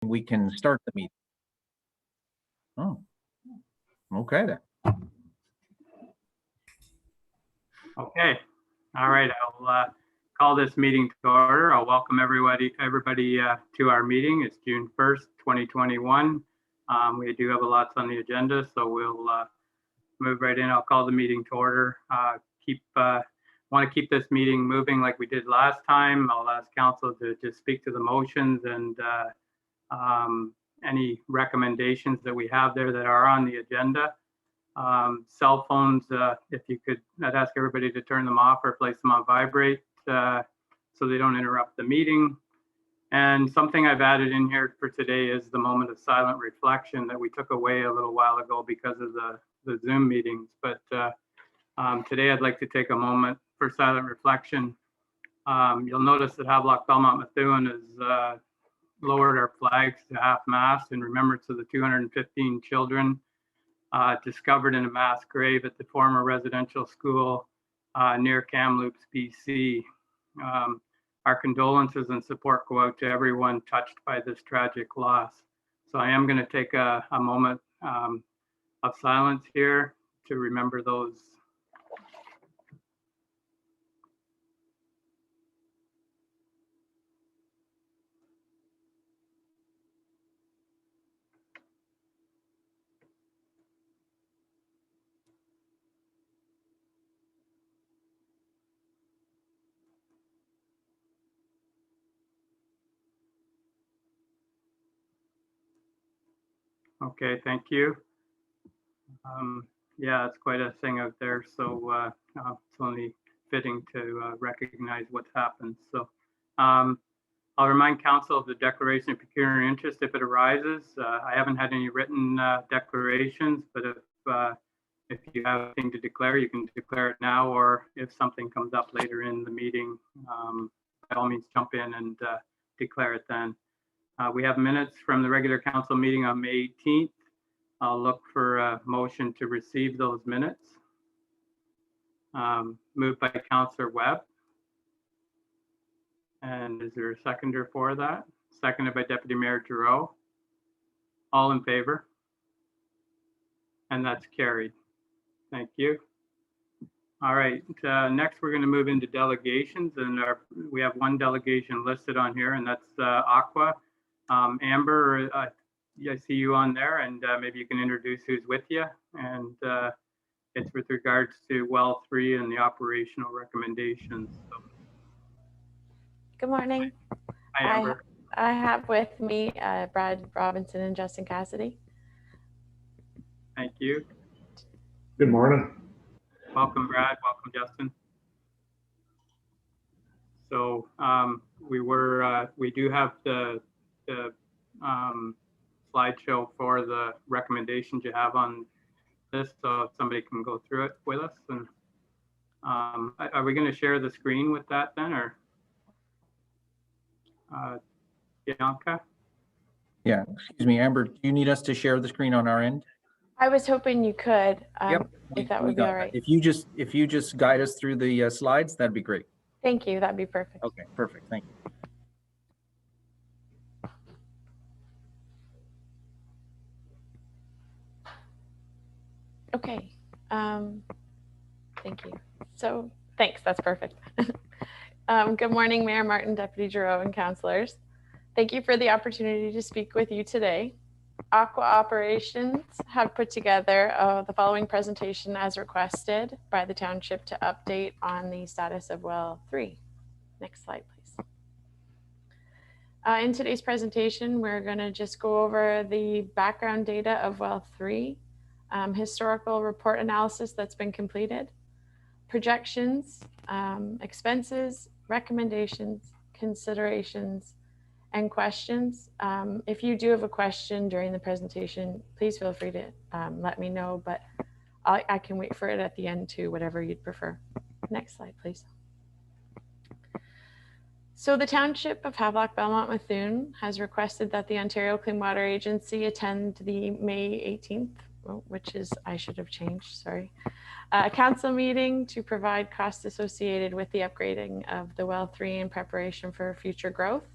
we can start the meeting. Oh, okay then. Okay, all right, I'll call this meeting to order. I'll welcome everybody to our meeting. It's June 1st, 2021. We do have a lot on the agenda, so we'll move right in. I'll call the meeting to order. Want to keep this meeting moving like we did last time. I'll ask council to just speak to the motions and any recommendations that we have there that are on the agenda. Cell phones, if you could, I'd ask everybody to turn them off or place them on vibrate so they don't interrupt the meeting. And something I've added in here for today is the moment of silent reflection that we took away a little while ago because of the Zoom meetings. But today I'd like to take a moment for silent reflection. You'll notice that Havelock-Belmont-Methuen has lowered our flags to half-mast in remembrance of the 215 children discovered in a mass grave at the former residential school near Kamloops, BC. Our condolences and support go out to everyone touched by this tragic loss. So I am going to take a moment of silence here to remember those. Okay, thank you. Yeah, it's quite a thing out there, so it's only fitting to recognize what's happened. So I'll remind council of the declaration of pecuniary interest if it arises. I haven't had any written declarations, but if you have anything to declare, you can declare it now, or if something comes up later in the meeting, by all means jump in and declare it then. We have minutes from the regular council meeting on May 18th. I'll look for a motion to receive those minutes. Moved by Councillor Webb. And is there a seconder for that? Seconded by Deputy Mayor Giroux. All in favor? And that's carried. Thank you. All right, next we're going to move into delegations, and we have one delegation listed on here, and that's Aqua. Amber, I see you on there, and maybe you can introduce who's with you. And it's with regards to well 3 and the operational recommendations. So. Good morning. Hi, Amber. I have with me Brad Robinson and Justin Cassidy. Thank you. Good morning. Welcome, Brad. Welcome, Justin. So we do have the slideshow for the recommendations you have on this, so if somebody can go through it with us. And are we going to share the screen with that then, or Bianca? Yeah, excuse me, Amber, do you need us to share the screen on our end? I was hoping you could, Yep, if that would be all right. If you just guide us through the slides, that'd be great. Thank you. That'd be perfect. Okay, perfect. Thank you. Okay. Thank you. So thanks. That's perfect. Good morning, Mayor Martin, Deputy Giroux, and councillors. Thank you for the opportunity to speak with you today. Aqua Operations have put together the following presentation as requested by the Township to update on the status of well 3. Next slide, please. In today's presentation, we're going to just go over the background data of well 3, historical report analysis that's been completed, projections, expenses, recommendations, considerations, and questions. If you do have a question during the presentation, please feel free to let me know, but I can wait for it at the end too, whatever you'd prefer. Next slide, please. So the Township of Havelock-Belmont-Methuen has requested that the Ontario Clean Water Agency attend the May 18th, which is, I should have changed, sorry, council meeting to provide costs associated with the upgrading of the well 3 in preparation for future growth.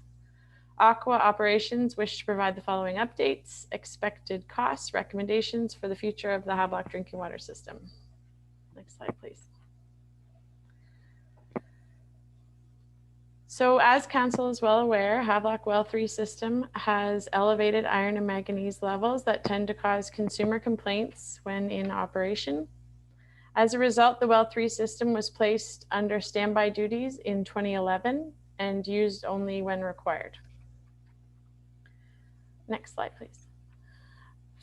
Aqua operations wish to provide the following updates: expected costs, recommendations for the future of the Havelock drinking water system. Next slide, please. So as council is well aware, Havelock Well 3 system has elevated iron and manganese levels that tend to cause consumer complaints when in operation. As a result, the Well 3 system was placed under standby duties in 2011 and used only when required. Next slide, please.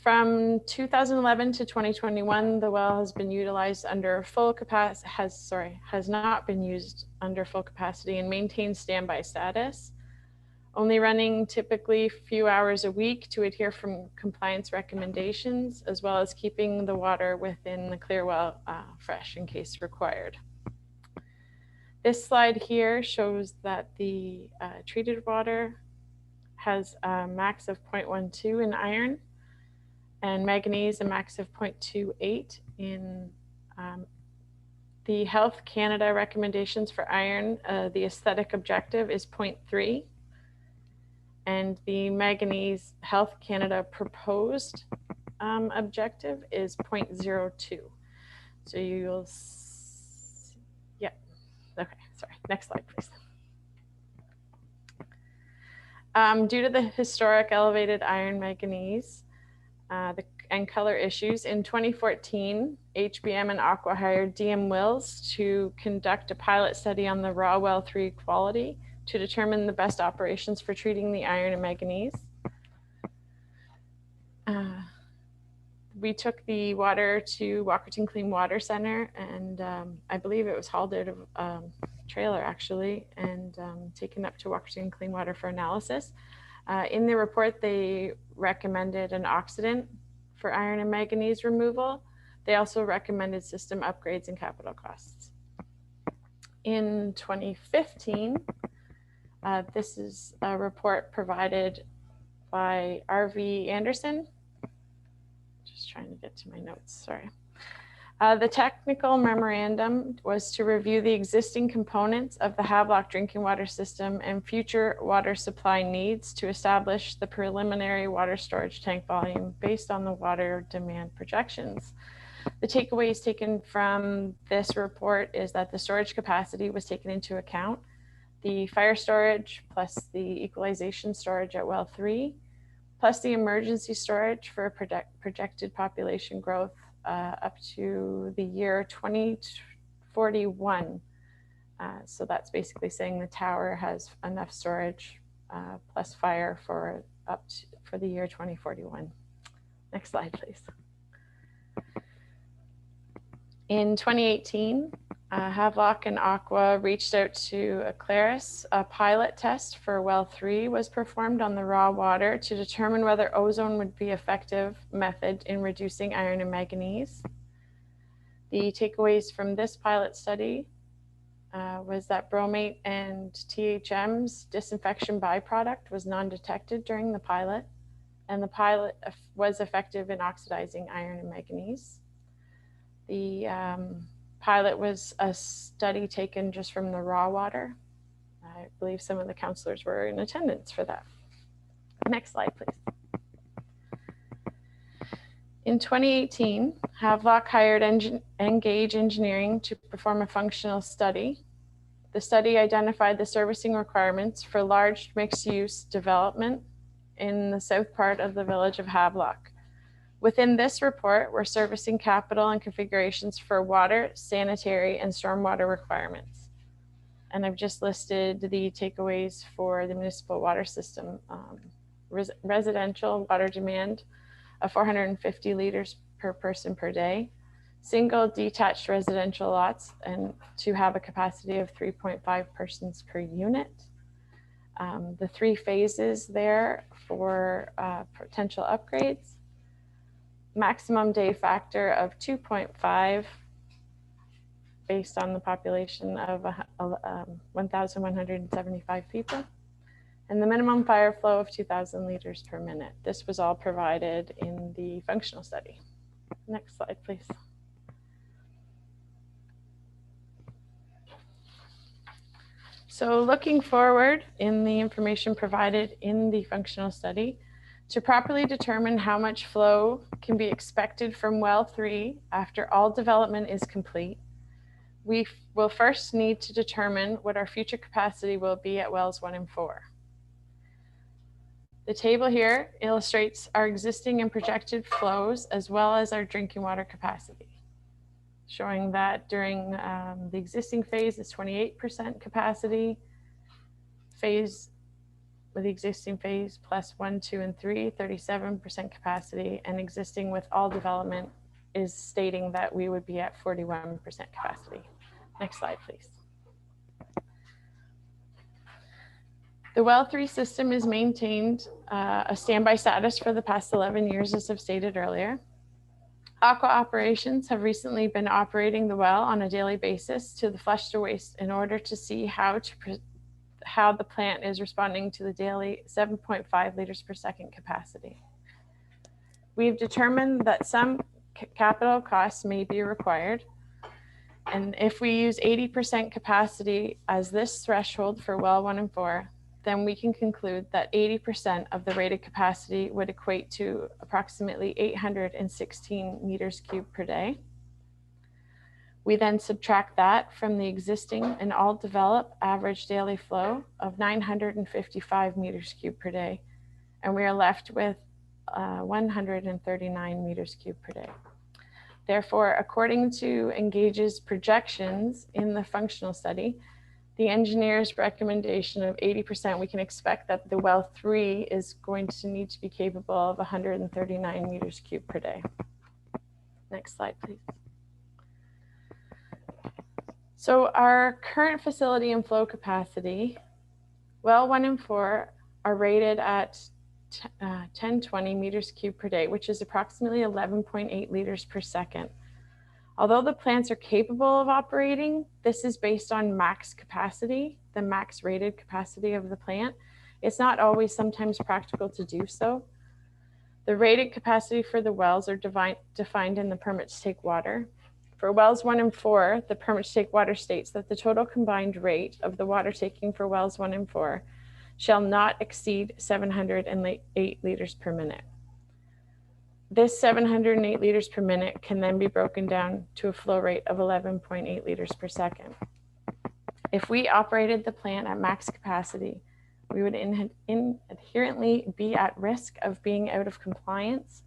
From 2011 to 2021, the well has been utilized under full capacity, has not been used under full capacity and maintains standby status, only running typically a few hours a week to adhere from compliance recommendations, as well as keeping the water within the clear well fresh in case required. This slide here shows that the treated water has a max of 0.12 in iron, and manganese a max of 0.28 in the Health Canada recommendations for iron. The aesthetic objective is 0.3, and the manganese Health Canada proposed objective is 0.02. So you'll, yeah, okay, sorry, next slide, please. Due to the historic elevated iron manganese, and color issues, in 2014, HBM and Aqua hired DM Wills to conduct a pilot study on the raw well 3 quality to determine the best operations for treating the iron and manganese. We took the water to Walkerton Clean Water Center, and I believe it was hauled out of a trailer actually, and taken up to Walkerton Clean Water for analysis. In the report, they recommended an oxidant for iron and manganese removal. They also recommended system upgrades and capital costs. In 2015, this is a report provided by R.V. Anderson. Just trying to get to my notes, sorry. The technical memorandum was to review the existing components of the Havelock drinking water system and future water supply needs to establish the preliminary water storage tank volume based on the water demand projections. The takeaways taken from this report is that the storage capacity was taken into account, the fire storage plus the equalization storage at well 3, plus the emergency storage for projected population growth up to the year 2041. So that's basically saying the tower has enough storage plus fire for for the year 2041. Next slide, please. In 2018, Havelock and Aqua reached out to Claris. A pilot test for well 3 was performed on the raw water to determine whether ozone would be an effective method in reducing iron and manganese. The takeaways from this pilot study was that bromate and THM's disinfection byproduct was non-detected during the pilot, and the pilot was effective in oxidizing iron and manganese. The pilot was a study taken just from the raw water. I believe some of the counselors were in attendance for that. Next slide, please. In 2018, Havelock hired Engage Engineering to perform a functional study. The study identified the servicing requirements for large mixed-use development in the south part of the village of Havelock. Within this report, we're servicing capital and configurations for water, sanitary, and stormwater requirements. And I've just listed the takeaways for the municipal water system. Residential water demand of 450 liters per person per day. Single detached residential lots and to have a capacity of 3.5 persons per unit. The 3 phases there for potential upgrades. Maximum day factor of 2.5 based on the population of 1,175 people, and the minimum fire flow of 2,000 liters per minute. This was all provided in the functional study. Next slide, please. So looking forward in the information provided in the functional study, to properly determine how much flow can be expected from well 3 after all development is complete, we will first need to determine what our future capacity will be at wells 1 and 4. The table here illustrates our existing and projected flows as well as our drinking water capacity, showing that during the existing phase is 28% capacity, phase with the existing phase plus 1, 2, and 3, 37% capacity, and existing with all development is stating that we would be at 41% capacity. Next slide, please. The well 3 system is maintained a standby status for the past 11 years, as I've stated earlier. Aqua operations have recently been operating the well on a daily basis to the flush to waste in order to see how the plant is responding to the daily 7.5 liters per second capacity. We've determined that some capital costs may be required. And if we use 80% capacity as this threshold for well 1 and 4, then we can conclude that 80% of the rated capacity would equate to approximately 816 meters cubed per day. We then subtract that from the existing and all developed average daily flow of 955 meters cubed per day, and we are left with 139 meters cubed per day. Therefore, according to Engage's projections in the functional study, the engineer's recommendation of 80%, we can expect that the well 3 is going to need to be capable of 139 meters cubed per day. Next slide, please. So our current facility and flow capacity, well 1 and 4 are rated at 1020 meters cubed per day, which is approximately 11.8 liters per second. Although the plants are capable of operating, this is based on max capacity, the max rated capacity of the plant. It's not always sometimes practical to do so. The rated capacity for the wells are defined in the permit to take water. For wells 1 and 4, the permit to take water states that the total combined rate of the water taking for wells 1 and 4 shall not exceed 708 liters per minute. This 708 liters per minute can then be broken down to a flow rate of 11.8 liters per second. If we operated the plant at max capacity, we would inherently be at risk of being out of compliance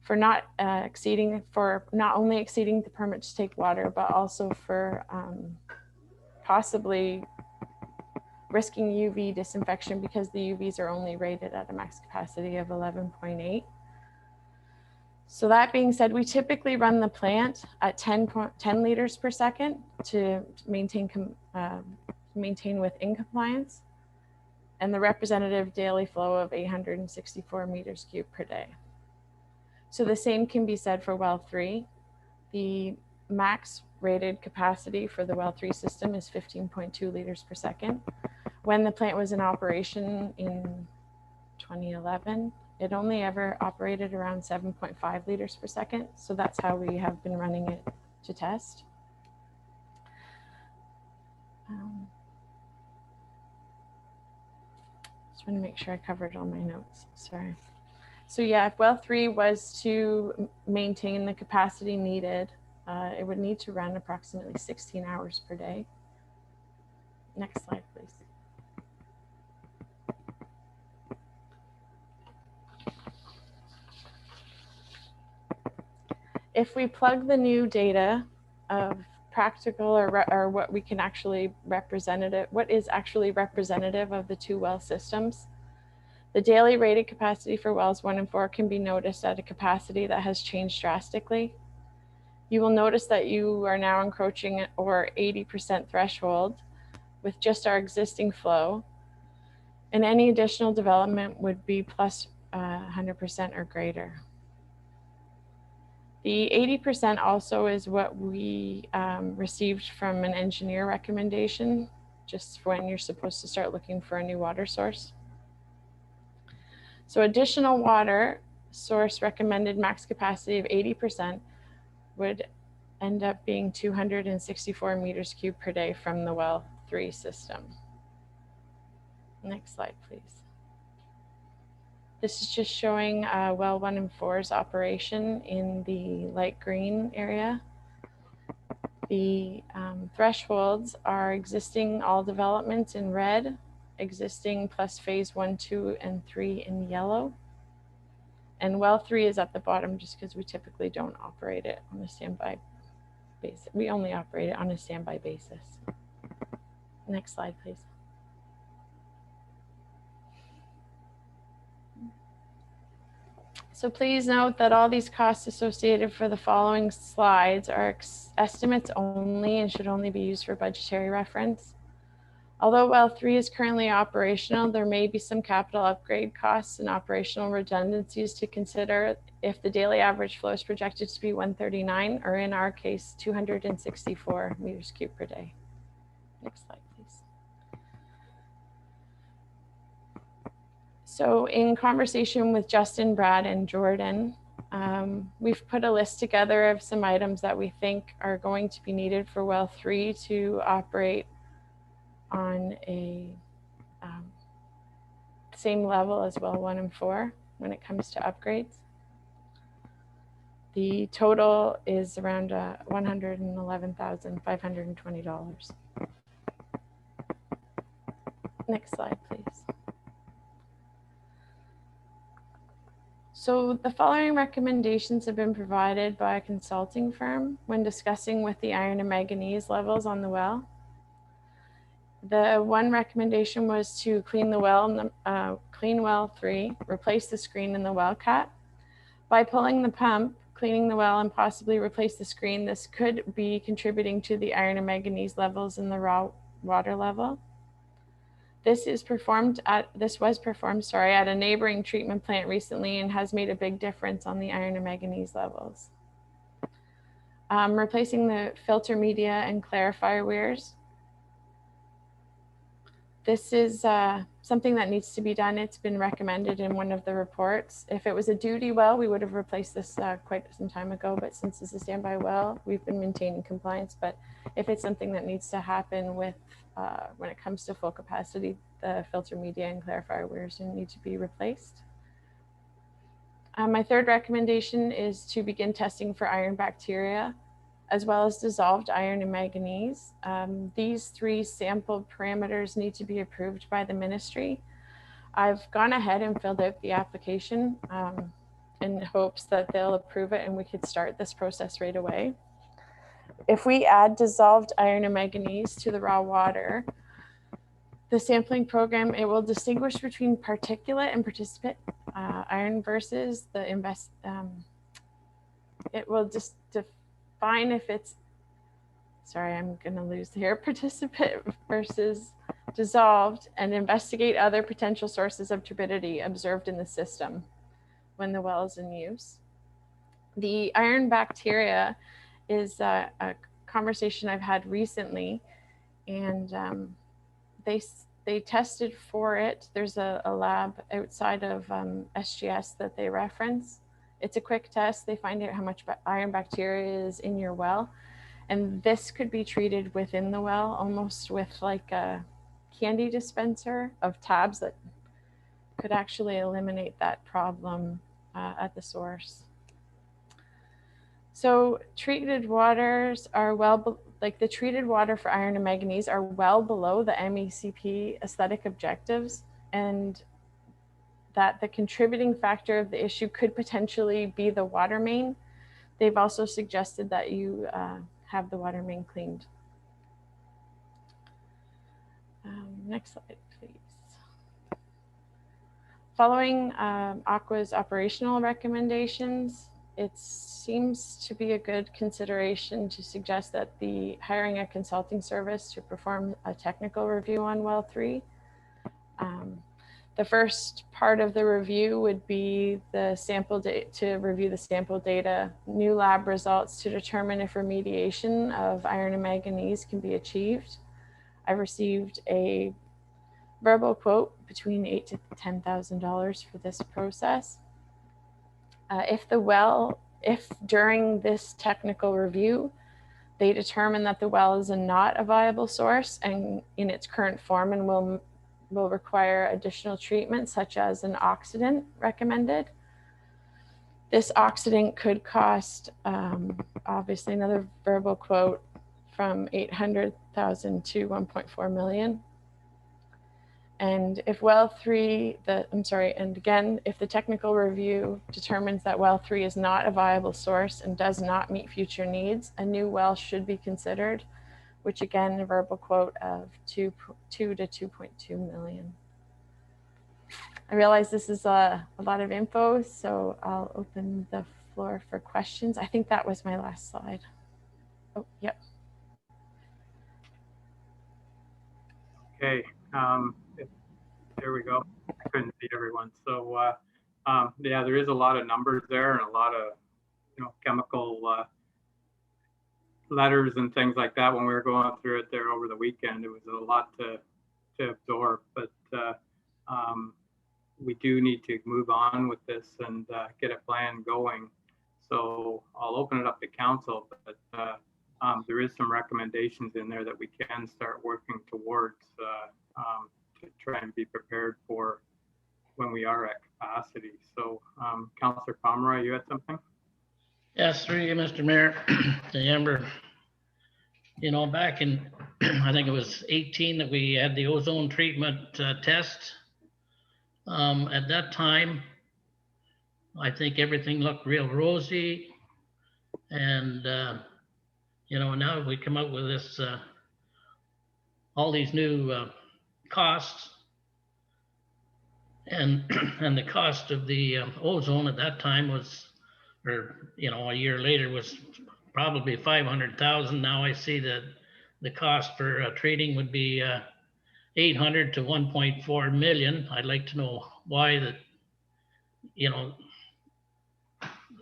for not only exceeding the permit to take water, but also for possibly risking UV disinfection because the UVs are only rated at a max capacity of 11.8. So that being said, we typically run the plant at 10 liters per second to maintain within compliance, and the representative daily flow of 864 meters cubed per day. So the same can be said for well 3. The max rated capacity for the well 3 system is 15.2 liters per second. When the plant was in operation in 2011, it only ever operated around 7.5 liters per second. So that's how we have been running it to test. Just want to make sure I covered all my notes, sorry. So yeah, if well 3 was to maintain the capacity needed, it would need to run approximately 16 hours per day. Next slide, please. If we plug the new data of practical or what we can actually what is actually representative of the 2 well systems, the daily rated capacity for wells 1 and 4 can be noticed at a capacity that has changed drastically. You will notice that you are now encroaching over 80% threshold with just our existing flow, and any additional development would be plus 100% or greater. The 80% also is what we received from an engineer recommendation, just for when you're supposed to start looking for a new water source. So additional water source recommended max capacity of 80% would end up being 264 meters cubed per day from the well 3 system. Next slide, please. This is just showing well 1 and 4's operation in the light green area. The thresholds are existing all developments in red, existing plus phase 1, 2, and 3 in yellow. And well 3 is at the bottom just because we typically don't operate it on a standby basis. We only operate it on a standby basis. Next slide, please. So please note that all these costs associated for the following slides are estimates only and should only be used for budgetary reference. Although well 3 is currently operational, there may be some capital upgrade costs and operational redundancies to consider if the daily average flow is projected to be 139, or in our case, 264 meters cubed per day. Next slide, please. So in conversation with Justin, Brad, and Jordan, we've put a list together of some items that we think are going to be needed for well 3 to operate on a same level as well 1 and 4 when it comes to upgrades. The total is around $111,520. Next slide, please. So the following recommendations have been provided by a consulting firm when discussing with the iron and manganese levels on the well. The one recommendation was to clean the well, clean well 3, replace the screen in the well cat. By pulling the pump, cleaning the well, and possibly replace the screen, this could be contributing to the iron and manganese levels in the raw water level. This was performed at a neighboring treatment plant recently and has made a big difference on the iron and manganese levels. Replacing the filter media and clarifier weirs. This is something that needs to be done. It's been recommended in one of the reports. If it was a duty well, we would have replaced this quite some time ago, but since it's a standby well, we've been maintaining compliance. But if it's something that needs to happen with when it comes to full capacity, the filter media and clarifier weirs need to be replaced. My third recommendation is to begin testing for iron bacteria, as well as dissolved iron and manganese. These 3 sample parameters need to be approved by the ministry. I've gone ahead and filled out the application in hopes that they'll approve it and we could start this process right away. If we add dissolved iron and manganese to the raw water, the sampling program, it will distinguish between particulate and participant iron versus the it will just define if it's, sorry, I'm going to lose here, participant versus dissolved, and investigate other potential sources of turbidity observed in the system when the well is in use. The iron bacteria is a conversation I've had recently, and they tested for it. There's a lab outside of SGS that they reference. It's a quick test. They find out how much iron bacteria is in your well, and this could be treated within the well, almost with like a candy dispenser of tabs that could actually eliminate that problem at the source. So treated waters are the treated water for iron and manganese are well below the MECP aesthetic objectives, and that the contributing factor of the issue could potentially be the water main. They've also suggested that you have the water main cleaned. Next slide, please. Following Aqua's operational recommendations, it seems to be a good consideration to suggest that hiring a consulting service to perform a technical review on well 3. The first part of the review would be the sample to review the sample data, new lab results to determine if remediation of iron and manganese can be achieved. I received a verbal quote between $8,000 to $10,000 for this process. If during this technical review, they determine that the well is not a viable source and in its current form and will will require additional treatment such as an oxidant recommended. This oxidant could cost, obviously, another verbal quote from 800,000 to 1.4 million. And if well 3, and again, if the technical review determins that well 3 is not a viable source and does not meet future needs, a new well should be considered, which again, a verbal quote of 2 to 2.2 million. I realize this is a lot of info, so I'll open the floor for questions. I think that was my last slide. Oh, yep. Okay, there we go. I couldn't see everyone. So yeah, there is a lot of numbers there and a lot of, chemical letters and things like that. When we were going through it there over the weekend, it was a lot to absorb, but we do need to move on with this and get a plan going. So I'll open it up to council, but there is some recommendations in there that we can start working towards to try and be prepared for when we are at capacity. So Councillor Pomeroy, you had something? Yes, through you, Mr. Mayor. To Amber, back in, I think it was 18 that we had the ozone treatment test. At that time, I think everything looked real rosy. And, now we come up with this, all these new costs. And the cost of the ozone at that time was, or, a year later was probably 500,000. Now I see that the cost for treating would be 800 to 1.4 million. I'd like to know why that,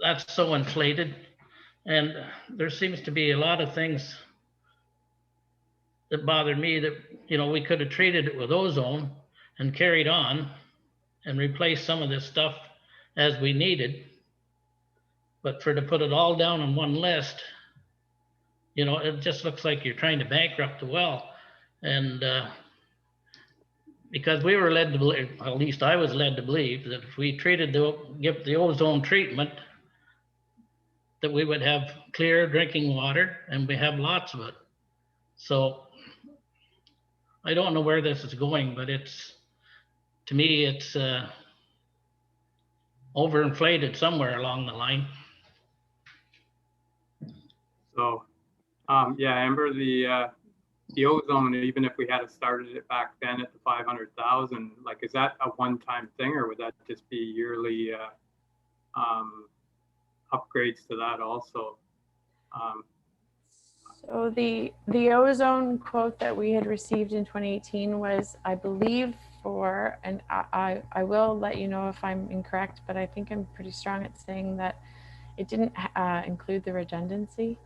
that's so inflated. And there seems to be a lot of things that bother me that, we could have treated it with ozone and carried on and replaced some of this stuff as we needed. But to put it all down on one list, it just looks like you're trying to bankrupt the well. And because we were led to believe, at least I was led to believe, that if we give the ozone treatment, that we would have clear drinking water, and we have lots of it. So I don't know where this is going, but to me, it's overinflated somewhere along the line. So, yeah, Amber, the ozone, even if we had started it back then at the 500,000, like, is that a one-time thing, or would that just be yearly upgrades to that also? So the ozone quote that we had received in 2018 was, I believe, for, and I will let you know if I'm incorrect, but I think I'm pretty strong at saying that it didn't include the redundancy.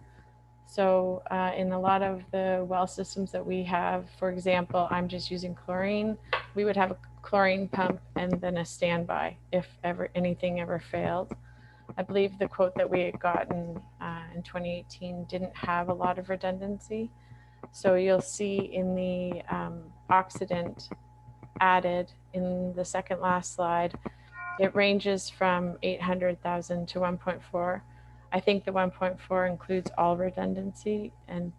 So in a lot of the well systems that we have, for example, I'm just using chlorine, we would have a chlorine pump and then a standby if anything ever failed. I believe the quote that we had gotten in 2018 didn't have a lot of redundancy. So you'll see in the oxidant added in the second last slide, it ranges from 800,000 to 1.4. I think the 1.4 includes all redundancy, and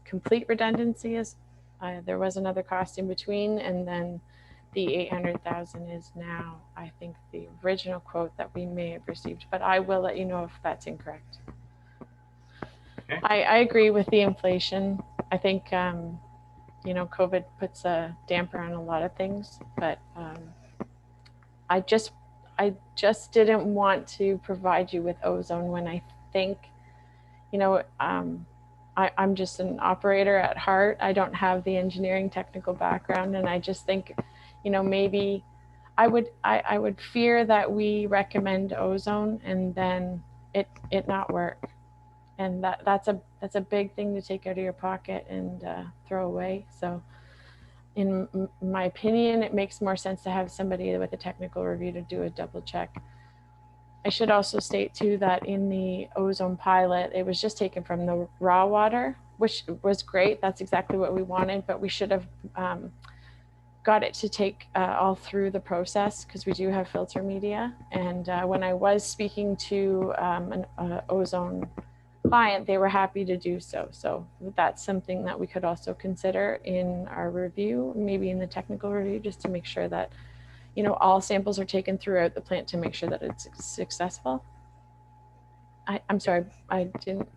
complete redundancy is, there was another cost in between, and then the 800,000 is now, I think, the original quote that we may have received, but I will let you know if that's incorrect. Okay. I agree with the inflation. I think, COVID puts a damper on a lot of things, but I just didn't want to provide you with ozone when I think, I'm just an operator at heart. I don't have the engineering technical background, and I just think, maybe I would fear that we recommend ozone and then it not work, and that's a big thing to take out of your pocket and throw away. So in my opinion, it makes more sense to have somebody with a technical review to do a double check. I should also state too that in the ozone pilot, it was just taken from the raw water, which was great. That's exactly what we wanted, but we should have got it to take all through the process because we do have filter media. And when I was speaking to an ozone client, they were happy to do so. So that's something that we could also consider in our review, maybe in the technical review, just to make sure that, you know, all samples are taken throughout the plant to make sure that it's successful. I'm sorry, I'm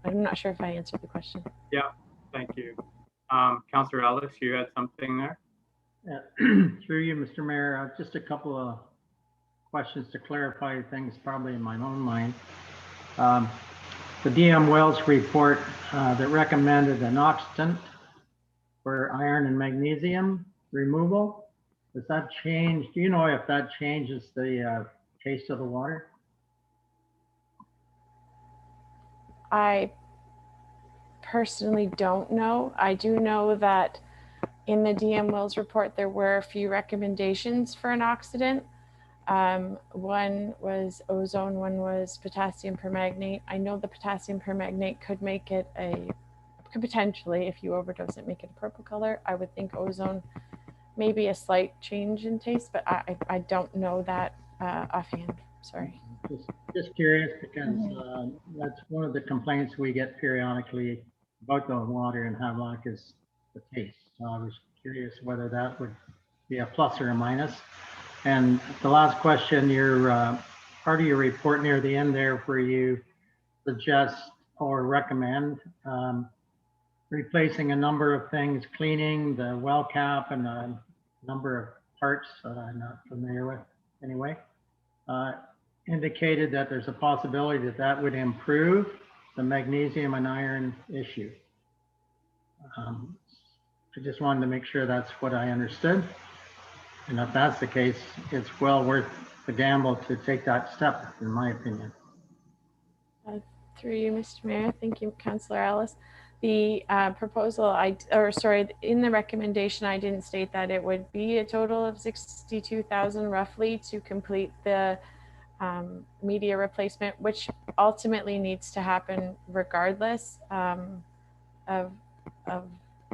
not sure if I answered the question. Yeah, thank you. Councillor Ellis, you had something there? Through you, Mr. Mayor, just a couple of questions to clarify things probably in my own mind. The DM Wells report that recommended an oxidant for iron and magnesium removal. Does that change? Do you know if that changes the taste of the water? I personally don't know. I do know that in the DM Wills report, there were a few recommendations for an oxidant. One was ozone, one was potassium permanganate. I know the potassium permanganate could make it could potentially, if you overdose it, make it a purple color. I would think ozone, maybe a slight change in taste, but I don't know that offhand. Sorry. Just curious because that's one of the complaints we get periodically about the water in Havelock is the taste. So I was curious whether that would be a plus or a minus. And the last question, your part of your report near the end there where you suggest or recommend replacing a number of things, cleaning the well cap and a number of parts that I'm not familiar with anyway, indicated that there's a possibility that that would improve the magnesium and iron issue. I just wanted to make sure that's what I understood. And if that's the case, it's well worth the gamble to take that step, in my opinion. Through you, Mr. Mayor. Thank you, Councillor Ellis. The proposal, in the recommendation, I didn't state that it would be a total of 62,000 roughly to complete the media replacement, which ultimately needs to happen regardless of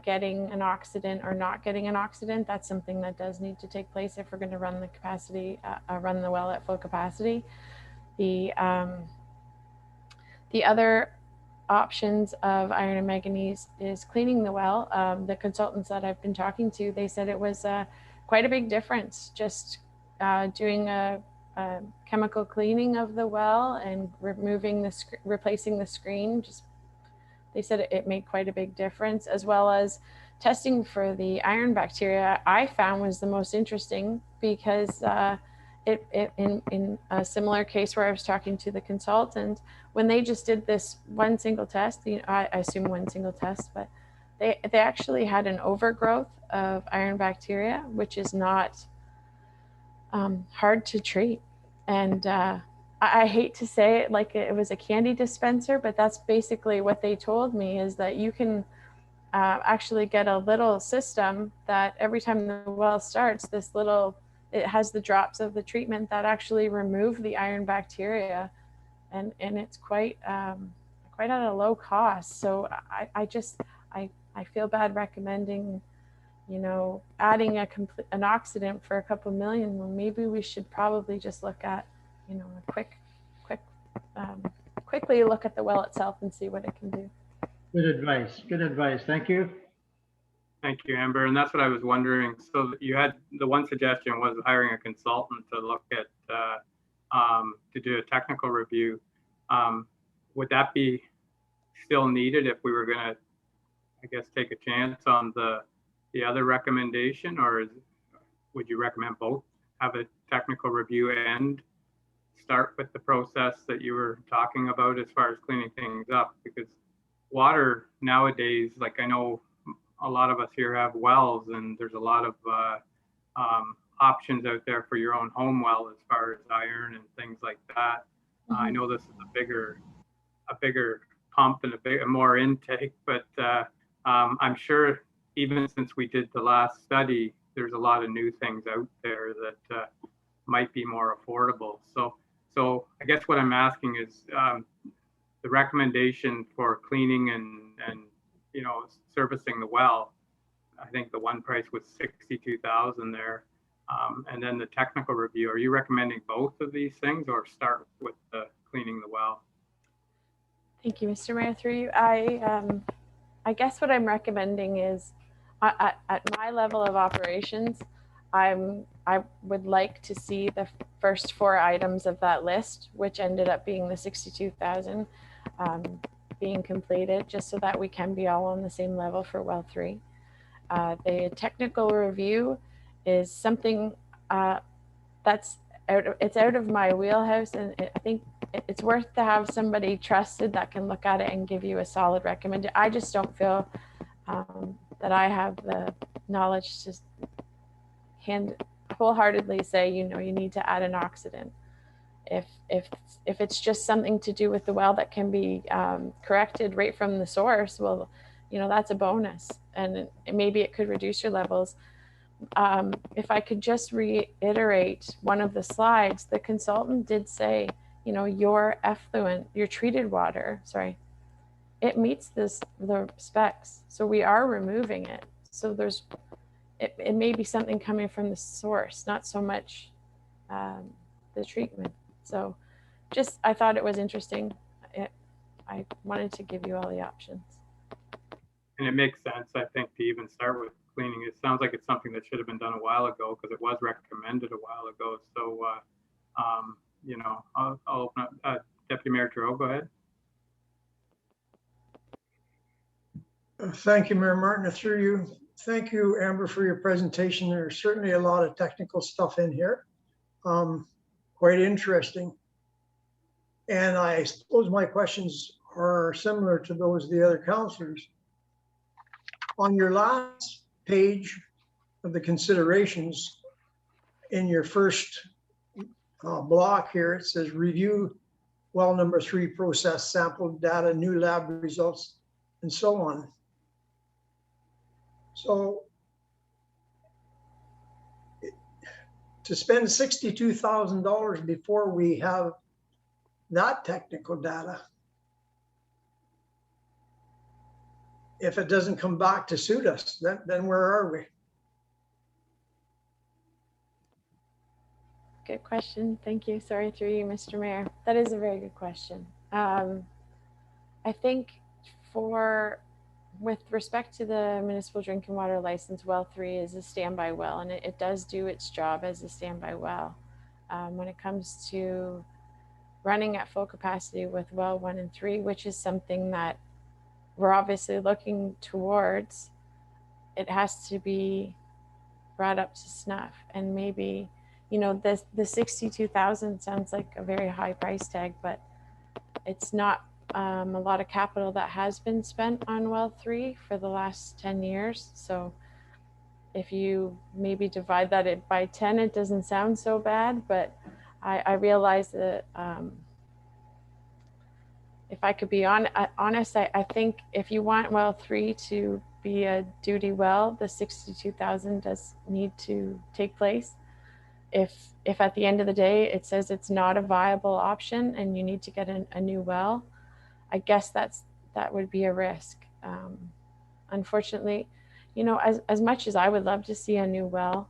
getting an oxidant or not getting an oxidant. That's something that does need to take place if we're going to run the capacity, run the well at full capacity. The other options of iron and manganese is cleaning the well. The consultants that I've been talking to, they said it was quite a big difference just doing a chemical cleaning of the well and replacing the screen. They said it made quite a big difference, as well as testing for the iron bacteria. I found was the most interesting because in a similar case where I was talking to the consultant, when they just did this one single test, I assume one single test, but they actually had an overgrowth of iron bacteria, which is not hard to treat. And I hate to say it like it was a candy dispenser, but that's basically what they told me, is that you can actually get a little system that every time the well starts, it has the drops of the treatment that actually remove the iron bacteria, and it's quite at a low cost. So I feel bad recommending, adding an oxidant for a couple million, when maybe we should probably just look at, quickly look at the well itself and see what it can do. Good advice. Good advice. Thank you. Thank you, Amber. And that's what I was wondering. So you had the one suggestion was hiring a consultant to look at to do a technical review. Would that be still needed if we were going to, I guess, take a chance on the other recommendation, or would you recommend both have a technical review and start with the process that you were talking about as far as cleaning things up? Because water nowadays, like I know a lot of us here have wells, and there's a lot of options out there for your own home well as far as iron and things like that. Mm-hmm. I know this is a bigger pump and a more intake, but I'm sure even since we did the last study, there's a lot of new things out there that might be more affordable. So I guess what I'm asking is the recommendation for cleaning and servicing the well. I think the one price was 62,000 there. And then the technical review, are you recommending both of these things or start with the cleaning the well? Thank you, Mr. Mayor. Through you, I guess what I'm recommending is, at my level of operations, I would like to see the first 4 items of that list, which ended up being the 62,000, being completed, just so that we can be all on the same level for well 3. The technical review is something that's out of my wheelhouse, and I think it's worth to have somebody trusted that can look at it and give you a solid recommendation. I just don't feel that I have the knowledge to wholeheartedly say, you need to add an oxidant. If it's just something to do with the well that can be corrected right from the source, well, that's a bonus, and maybe it could reduce your levels. If I could just reiterate one of the slides, the consultant did say, your effluent, your treated water, it meets the specs. So we are removing it. So it may be something coming from the source, not so much the treatment. So I thought it was interesting. I wanted to give you all the options. And it makes sense, I think, to even start with cleaning. It sounds like it's something that should have been done a while ago because it was recommended a while ago. So, I'll open up. Deputy Mayor Trudeau, go ahead. Thank you, Mayor Martin. Through you. Thank you, Amber, for your presentation. There's certainly a lot of technical stuff in here. Quite interesting. And I suppose my questions are similar to those of the other councillors. On your last page of the considerations, in your first block here, it says review well number 3 process sample data, new lab results, and so on. So to spend $62,000 before we have that technical data, if it doesn't come back to suit us, then where are we? Good question. Thank you. Sorry, through you, Mr. Mayor. That is a very good question. I think with respect to the municipal drinking water license, well 3 is a standby well, and it does do its job as a standby well. When it comes to running at full capacity with well 1 and 3, which is something that we're obviously looking towards, it has to be brought up to snuff. And maybe, the 62,000 sounds like a very high price tag, but it's not a lot of capital that has been spent on well 3 for the last 10 years. So if you maybe divide that by 10, it doesn't sound so bad, but I realize that if I could be honest, I think if you want well 3 to be a duty well, the 62,000 does need to take place. If at the end of the day it says it's not a viable option and you need to get a new well, I guess that would be a risk. Unfortunately, as much as I would love to see a new well,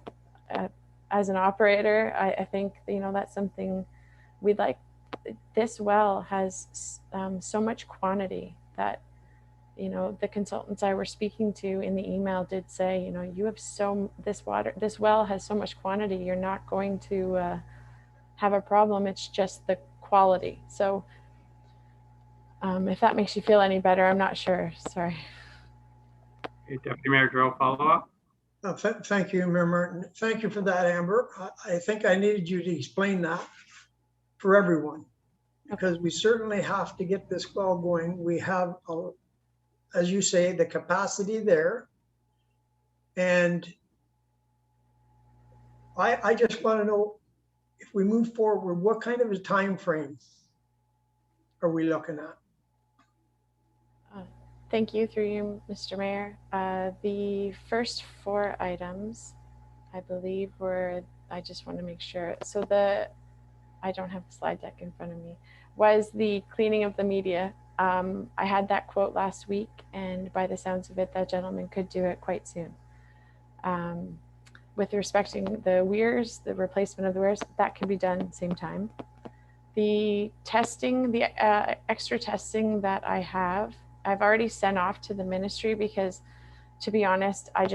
as an operator, I think that's something we'd like. This well has so much quantity that the consultants I were speaking to in the email did say, you have this well has so much quantity, you're not going to have a problem. It's just the quality. So if that makes you feel any better, I'm not sure. Sorry. Okay, Deputy Mayor Trudeau, follow up. Thank you, Mayor Martin. Thank you for that, Amber. I think I needed you to explain that for everyone, because we certainly have to get this well going. We have, as you say, the capacity there. And I just want to know, if we move forward, what kind of a time frame are we looking at? Thank you, through you, Mr. Mayor. The first 4 items, I believe, I just want to make sure. So I don't have the slide deck in front of me, was the cleaning of the media. I had that quote last week, and by the sounds of it, that gentleman could do it quite soon. With respecting the weirs, the replacement of the weirs, that can be done same time. The testing, the extra testing that I've already sent off to the ministry because, to be honest, I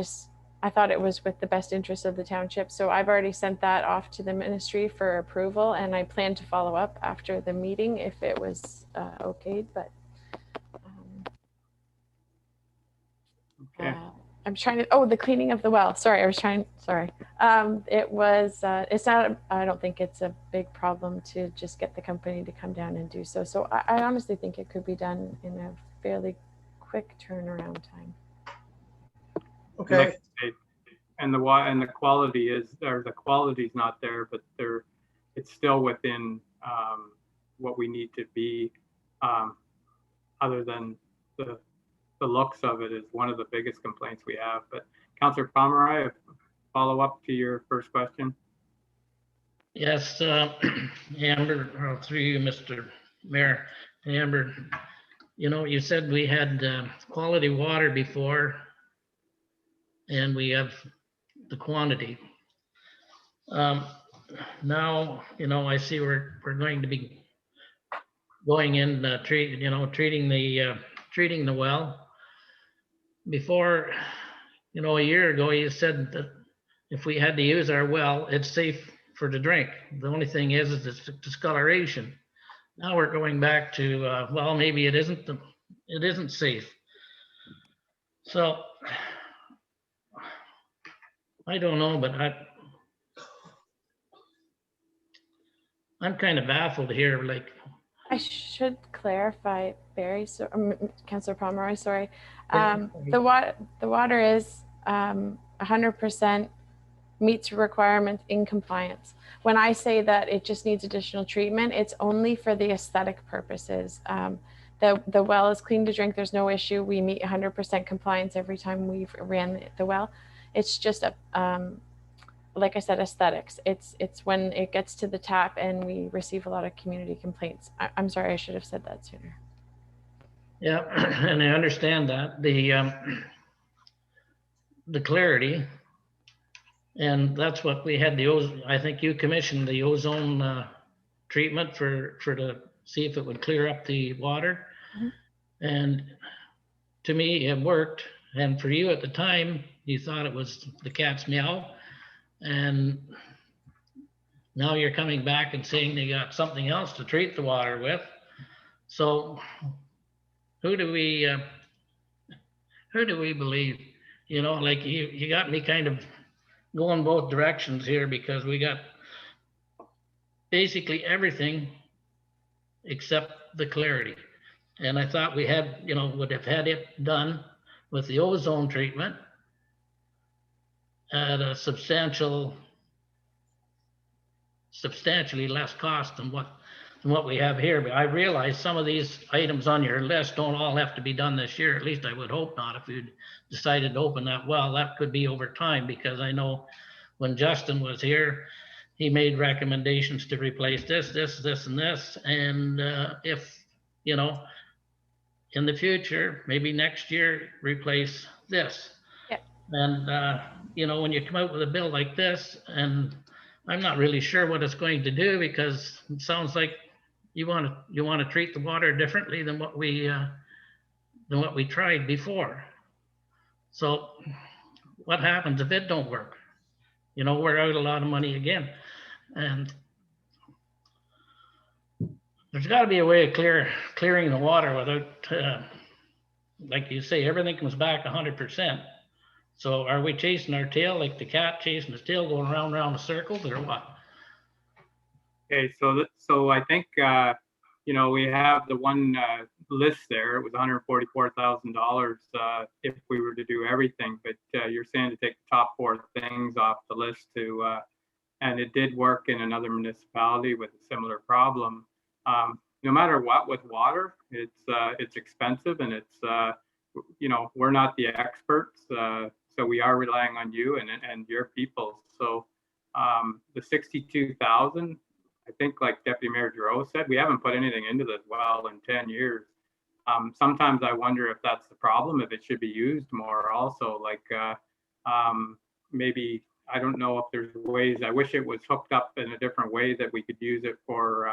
thought it was with the best interest of the township. So I've already sent that off to the ministry for approval, and I plan to follow up after the meeting if it was okayed. But Okay. I'm trying to, oh, the cleaning of the well. Sorry. It was, it's not, I don't think it's a big problem to just get the company to come down and do so. So I honestly think it could be done in a fairly quick turnaround time. Okay, And the quality is, or the quality's not there, but it's still within what we need to be, other than the looks of it is one of the biggest complaints we have. But Councillor Pomeroy, follow up to your first question. Yes, Amber, through you, Mr. Mayor. Amber, you said we had quality water before, and we have the quantity. Now, I see we're going to be going in treating the well. Before, a year ago, you said that if we had to use our well, it's safe for the drink. The only thing is it's discoloration. Now we're going back to well, maybe it isn't safe. So I don't know, but I'm kind of baffled here. Like, I should clarify, Barry, so Councillor Pomeroy, sorry. Yeah. The water is 100% meets requirements in compliance. When I say that it just needs additional treatment, it's only for the aesthetic purposes. The well is clean to drink. There's no issue. We meet 100% compliance every time we've ran the well. It's just like I said, aesthetics. It's when it gets to the tap and we receive a lot of community complaints. I'm sorry, I should have said that sooner. Yeah, and I understand that the clarity, and that's what we had I think you commissioned the ozone treatment to see if it would clear up the water. Mm-hmm. And to me, it worked. And for you at the time, you thought it was the cat's meow. And now you're coming back and saying they got something else to treat the water with. So who do we believe? Like you got me kind of going both directions here, because we got basically everything except the clarity. And I thought we had, would have had it done with the ozone treatment at a substantially less cost than what we have here. But I realize some of these items on your list don't all have to be done this year. At least I would hope not. If you decided to open that well, that could be over time, because I know when Justin was here, he made recommendations to replace this, and this. And if, in the future, maybe next year, replace this. Yeah. And, when you come out with a bill like this, and I'm not really sure what it's going to do, because it sounds like you want to treat the water differently than what we tried before. So what happens if it don't work? We're out a lot of money again. And there's got to be a way of clearing the water without, like you say, everything comes back 100%. So are we chasing our tail like the cat chasing his tail, going round and round in circles, or what? Okay, so I think we have the one list there. It was $144,000 if we were to do everything. But you're saying to take the top 4 things off the list and it did work in another municipality with a similar problem. No matter what with water, it's expensive, and it's we're not the experts, so we are relying on you and your people. So the 62,000, I think, like Deputy Mayor Giroux said, we haven't put anything into this well in 10 years. Sometimes I wonder if that's the problem, if it should be used more also. Like maybe, I don't know if there's ways, I wish it was hooked up in a different way that we could use it for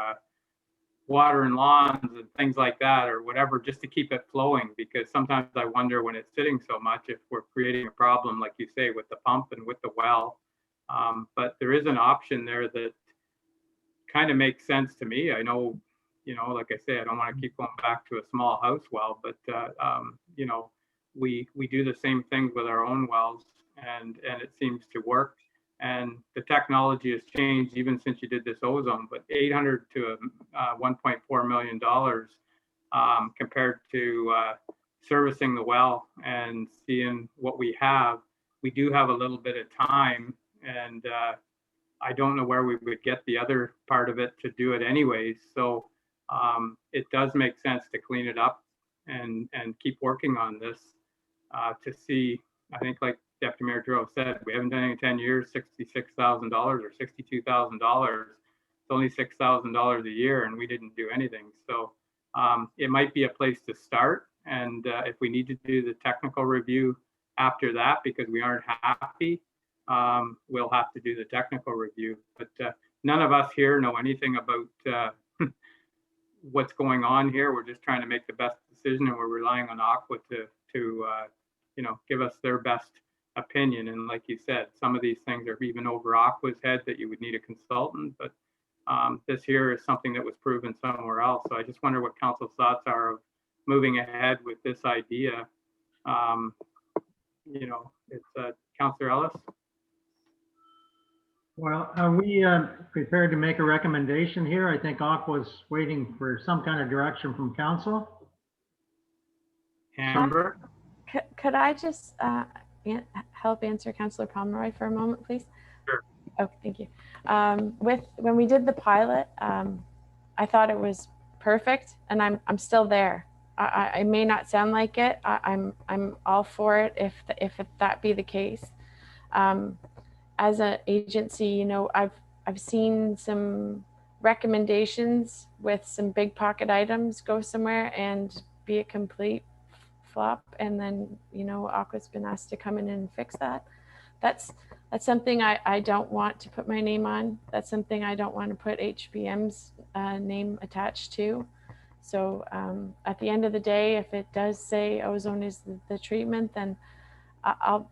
water and lawns and things like that, or whatever, just to keep it flowing, because sometimes I wonder when it's sitting so much if we're creating a problem, like you say, with the pump and with the well. But there is an option there that kind of makes sense to me. I know, like I say, I don't want to keep going back to a small house well, but we do the same things with our own wells, and it seems to work. And the technology has changed even since you did this ozone, but 800 to $1.4 million compared to servicing the well and seeing what we have. We do have a little bit of time, and I don't know where we would get the other part of it to do it anyways. So it does make sense to clean it up and keep working on this to see. I think, like Deputy Mayor Drew said, we haven't done it in 10 years, $66,000 or $62,000. It's only $6,000 a year, and we didn't do anything. So it might be a place to start. And if we need to do the technical review after that because we aren't happy, we'll have to do the technical review. But none of us here know anything about what's going on here. We're just trying to make the best decision, and we're relying on Aqua to give us their best opinion. And like you said, some of these things are even over Aqua's head that you would need a consultant, but this here is something that was proven somewhere else. So I just wonder what council's thoughts are of moving ahead with this idea. It's Councillor Ellis. Well, are we prepared to make a recommendation here? I think Aqua's waiting for some kind of direction from council. Amber? Could I just help answer Councillor Pomeroy for a moment, please? Sure. Oh, thank you. When we did the pilot, I thought it was perfect, and I'm still there. I may not sound like it. I'm all for it if that be the case. As an agency, I've seen some recommendations with some big pocket items go somewhere and be a complete flop, and then Aqua's been asked to come in and fix that. That's something I don't want to put my name on. That's something I don't want to put HBM's name attached to. So at the end of the day, if it does say ozone is the treatment, then I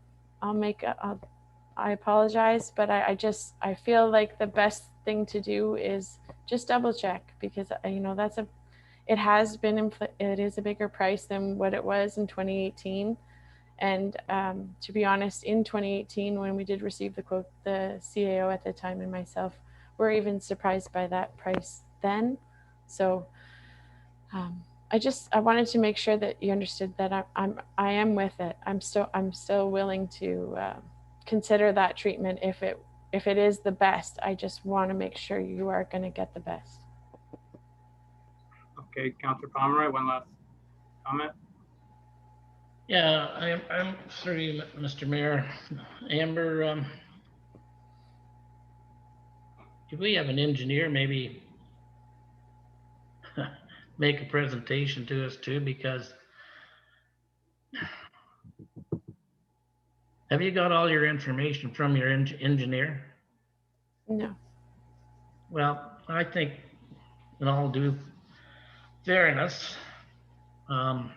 apologize, but I feel like the best thing to do is just double check, because it is a bigger price than what it was in 2018. And to be honest, in 2018, when we did receive the quote, the CAO at the time and myself were even surprised by that price then. So I wanted to make sure that you understood that I am with it. I'm still willing to consider that treatment if it is the best. I just want to make sure you are going to get the best. Okay, Councillor Pomeroy, one last comment. Yeah, I'm sorry, Mr. Mayor. Amber, do we have an engineer maybe make a presentation to us too? Because have you got all your information from your engineer? No. Well, I think in all due fairness and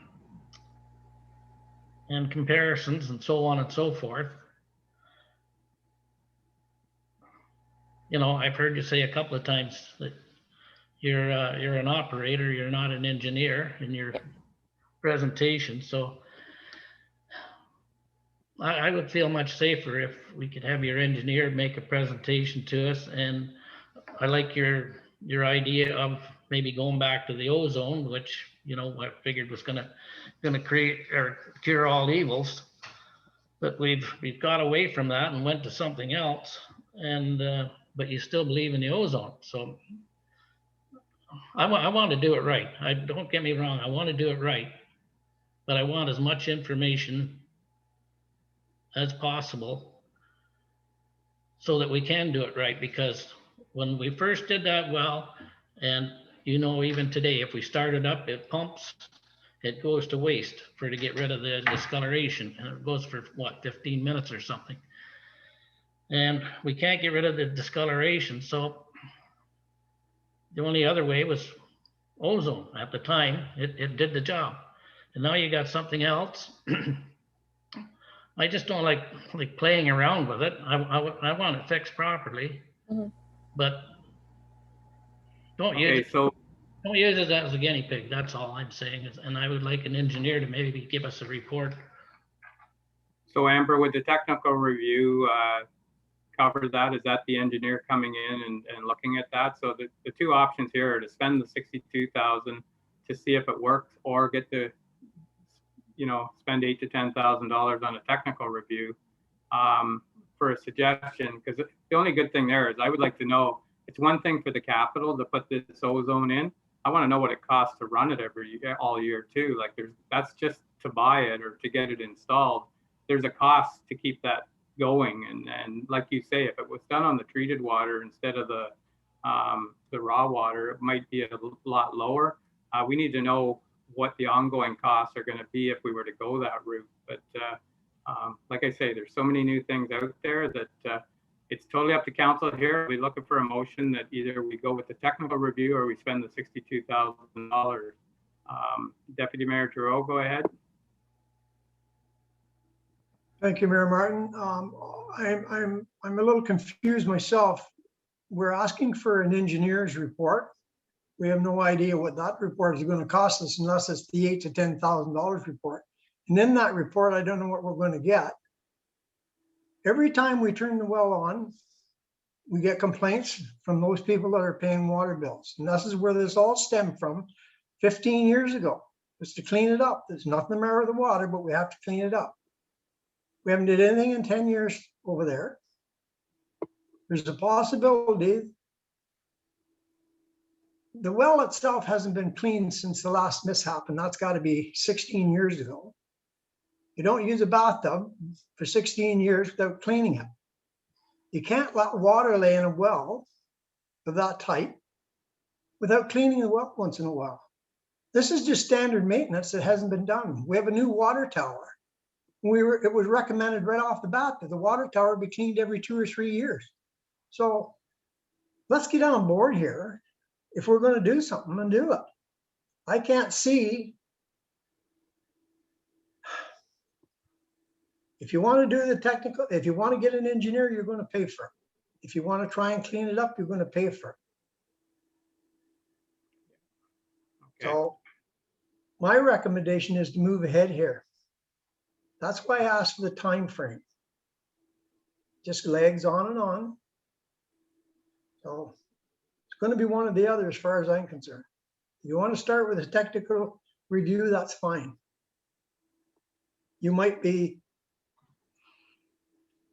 comparisons and so on and so forth, I've heard you say a couple of times that you're an operator, you're not an engineer in your presentation. So I would feel much safer if we could have your engineer make a presentation to us. And I like your idea of maybe going back to the ozone, which I figured was gonna create or cure all evils. But we've got away from that and went to something else. And but you still believe in the ozone. So I want to do it right. Don't get me wrong. I want to do it right, but I want as much information as possible so that we can do it right. Because when we first did that well, and even today, if we start it up, it pumps, it goes to waste to get rid of the discoloration, and it goes for what, 15 minutes or something. And we can't get rid of the discoloration. So the only other way was ozone. At the time, it did the job. And now you got something else. I just don't like playing around with it. I want it fixed properly, but don't use Okay, it. so Don't use it as a guinea pig. That's all I'm saying. And I would like an engineer to maybe give us a report. So Amber, would the technical review cover that? Is that the engineer coming in and looking at that? So the two options here are to spend the 62,000 to see if it works, or get the, spend $8,000 to $10,000 on a technical review for a suggestion. Because the only good thing there is I would like to know, it's one thing for the capital to put this ozone in. I want to know what it costs to run it all year too. Like that's just to buy it or to get it installed. There's a cost to keep that going, and like you say, if it was done on the treated water instead of the raw water, it might be a lot lower. We need to know what the ongoing costs are going to be if we were to go that route. But like I say, there's so many new things out there that it's totally up to council here. We're looking for a motion that either we go with the technical review or we spend the $62,000. Deputy Mayor Giroux, go ahead. Thank you, Mayor Martin. I'm a little confused myself. We're asking for an engineer's report. We have no idea what that report is going to cost us unless it's the $8,000 to $10,000 report. And in that report, I don't know what we're going to get. Every time we turn the well on, we get complaints from those people that are paying water bills. And this is where this all stemmed from 15 years ago. It's to clean it up. There's nothing the matter with the water, but we have to clean it up. We haven't did anything in 10 years over there. There's a possibility the well itself hasn't been cleaned since the last mishap, and that's got to be 16 years ago. You don't use a bathtub for 16 years without cleaning it. You can't let water lay in a well of that type without cleaning the well once in a while. This is just standard maintenance that hasn't been done. We have a new water tower. It was recommended right off the bat that the water tower be cleaned every 2 or 3 years. So let's get on board here. If we're going to do something, and do it. I can't see. If you want to do the technical, if you want to get an engineer, you're going to pay for it. If you want to try and clean it up, you're going to pay for it. Okay. So my recommendation is to move ahead here. That's why I asked for the time frame. Just legs on and on. So it's going to be one or the other as far as I'm concerned. If you want to start with a technical review, that's fine. You might be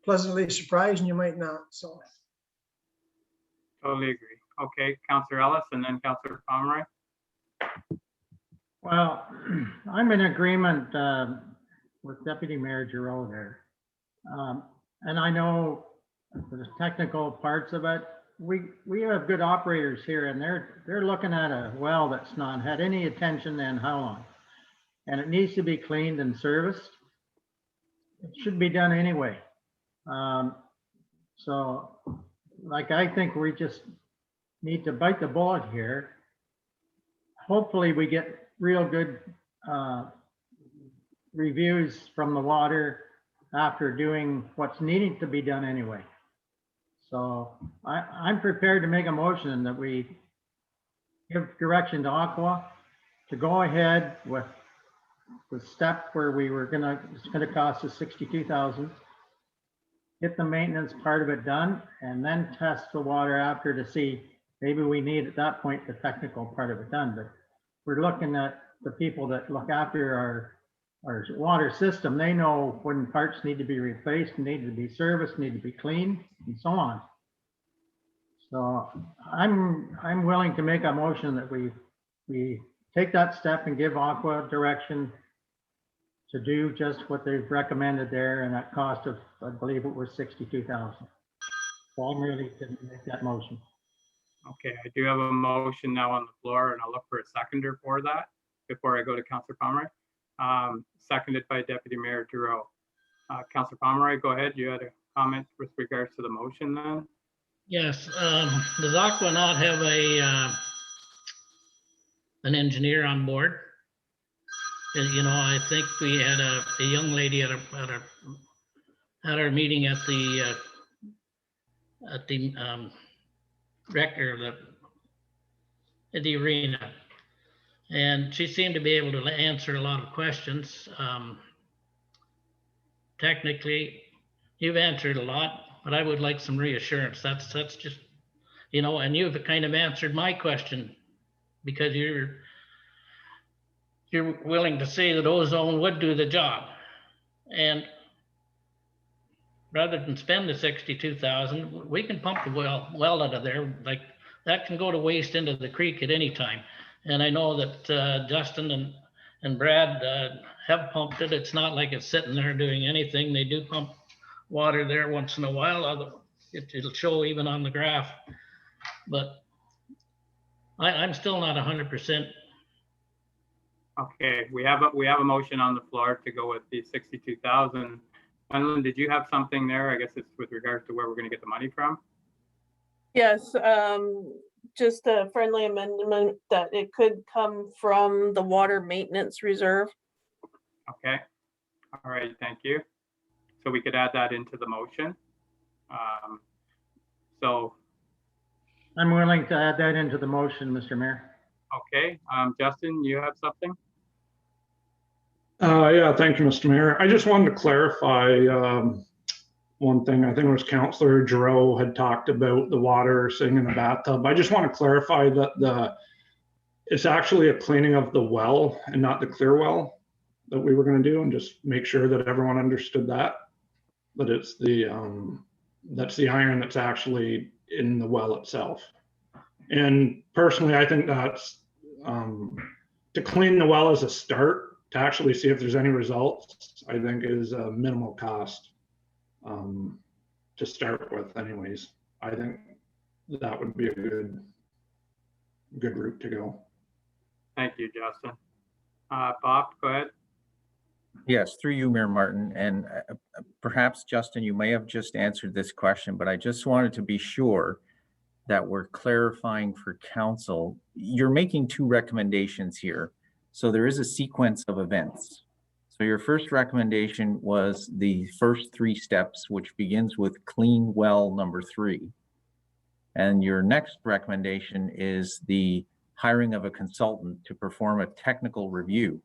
pleasantly surprised and you might not. So totally agree. Okay, Councillor Ellis and then Councillor Pomeroy. Well, I'm in agreement with Deputy Mayor Giroux there. And I know the technical parts of it. We have good operators here, and they're looking at a well that's not had any attention in how long, and it needs to be cleaned and serviced. It should be done anyway. So, like, I think we just need to bite the bullet here. Hopefully, we get real good reviews from the water after doing what's needing to be done anyway. So I'm prepared to make a motion that we give direction to Aqua to go ahead with the step where it's gonna cost us 62,000. Get the maintenance part of it done, and then test the water after to see, maybe we need at that point the technical part of it done. But we're looking at the people that look after our water system. They know when parts need to be replaced, need to be serviced, need to be cleaned, and so on. So I'm willing to make a motion that we take that step and give Aqua direction to do just what they've recommended there, and that cost of, I believe it was 62,000. So I'm ready to make that motion. Okay, I do have a motion now on the floor, and I'll look for a seconder for that before I go to Councillor Pomeroy. Seconded by Deputy Mayor Giroux. Councillor Pomeroy, go ahead. You had a comment with regards to the motion then? Yes, does Aqua not have an engineer on board? And, you know, I think we had a young lady at our meeting at the rec, or at the arena. And she seemed to be able to answer a lot of questions. Technically, you've answered a lot, but I would like some reassurance. That's just, you know, and you've kind of answered my question, because you're willing to say that ozone would do the job. And rather than spend the 62,000, we can pump the well out of there. Like, that can go to waste into the creek at any time. And I know that Justin and Brad have pumped it. It's not like it's sitting there doing anything. They do pump water there once in a while. It'll show even on the graph. But I'm still not 100%. Okay, we have a motion on the floor to go with the 62,000. Gwendolyn, did you have something there? I guess it's with regards to where we're going to get the money from. Yes, just a friendly amendment that it could come from the water maintenance reserve. Okay, all right, thank you. So we could add that into the motion. So, I'm willing to add that into the motion, Mr. Mayor. okay, Justin, you have something? Yeah, thank you, Mr. Mayor. I just wanted to clarify one thing. I think it was Councillor Giroux had talked about the water sitting in the bathtub. I just want to clarify that it's actually a cleaning of the well and not the clear well that we were going to do, and just make sure that everyone understood that it's that's the iron that's actually in the well itself. And personally, I think that's to clean the well as a start, to actually see if there's any results, I think is a minimal cost to start with anyways. I think that would be a good route to go. Thank you, Justin. Bob, go ahead. Yes, through you, Mayor Martin, and perhaps Justin, you may have just answered this question, but I just wanted to be sure that we're clarifying for council. You're making two recommendations here. So there is a sequence of events. So your first recommendation was the first 3 steps, which begins with clean well number 3. And your next recommendation is the hiring of a consultant to perform a technical review.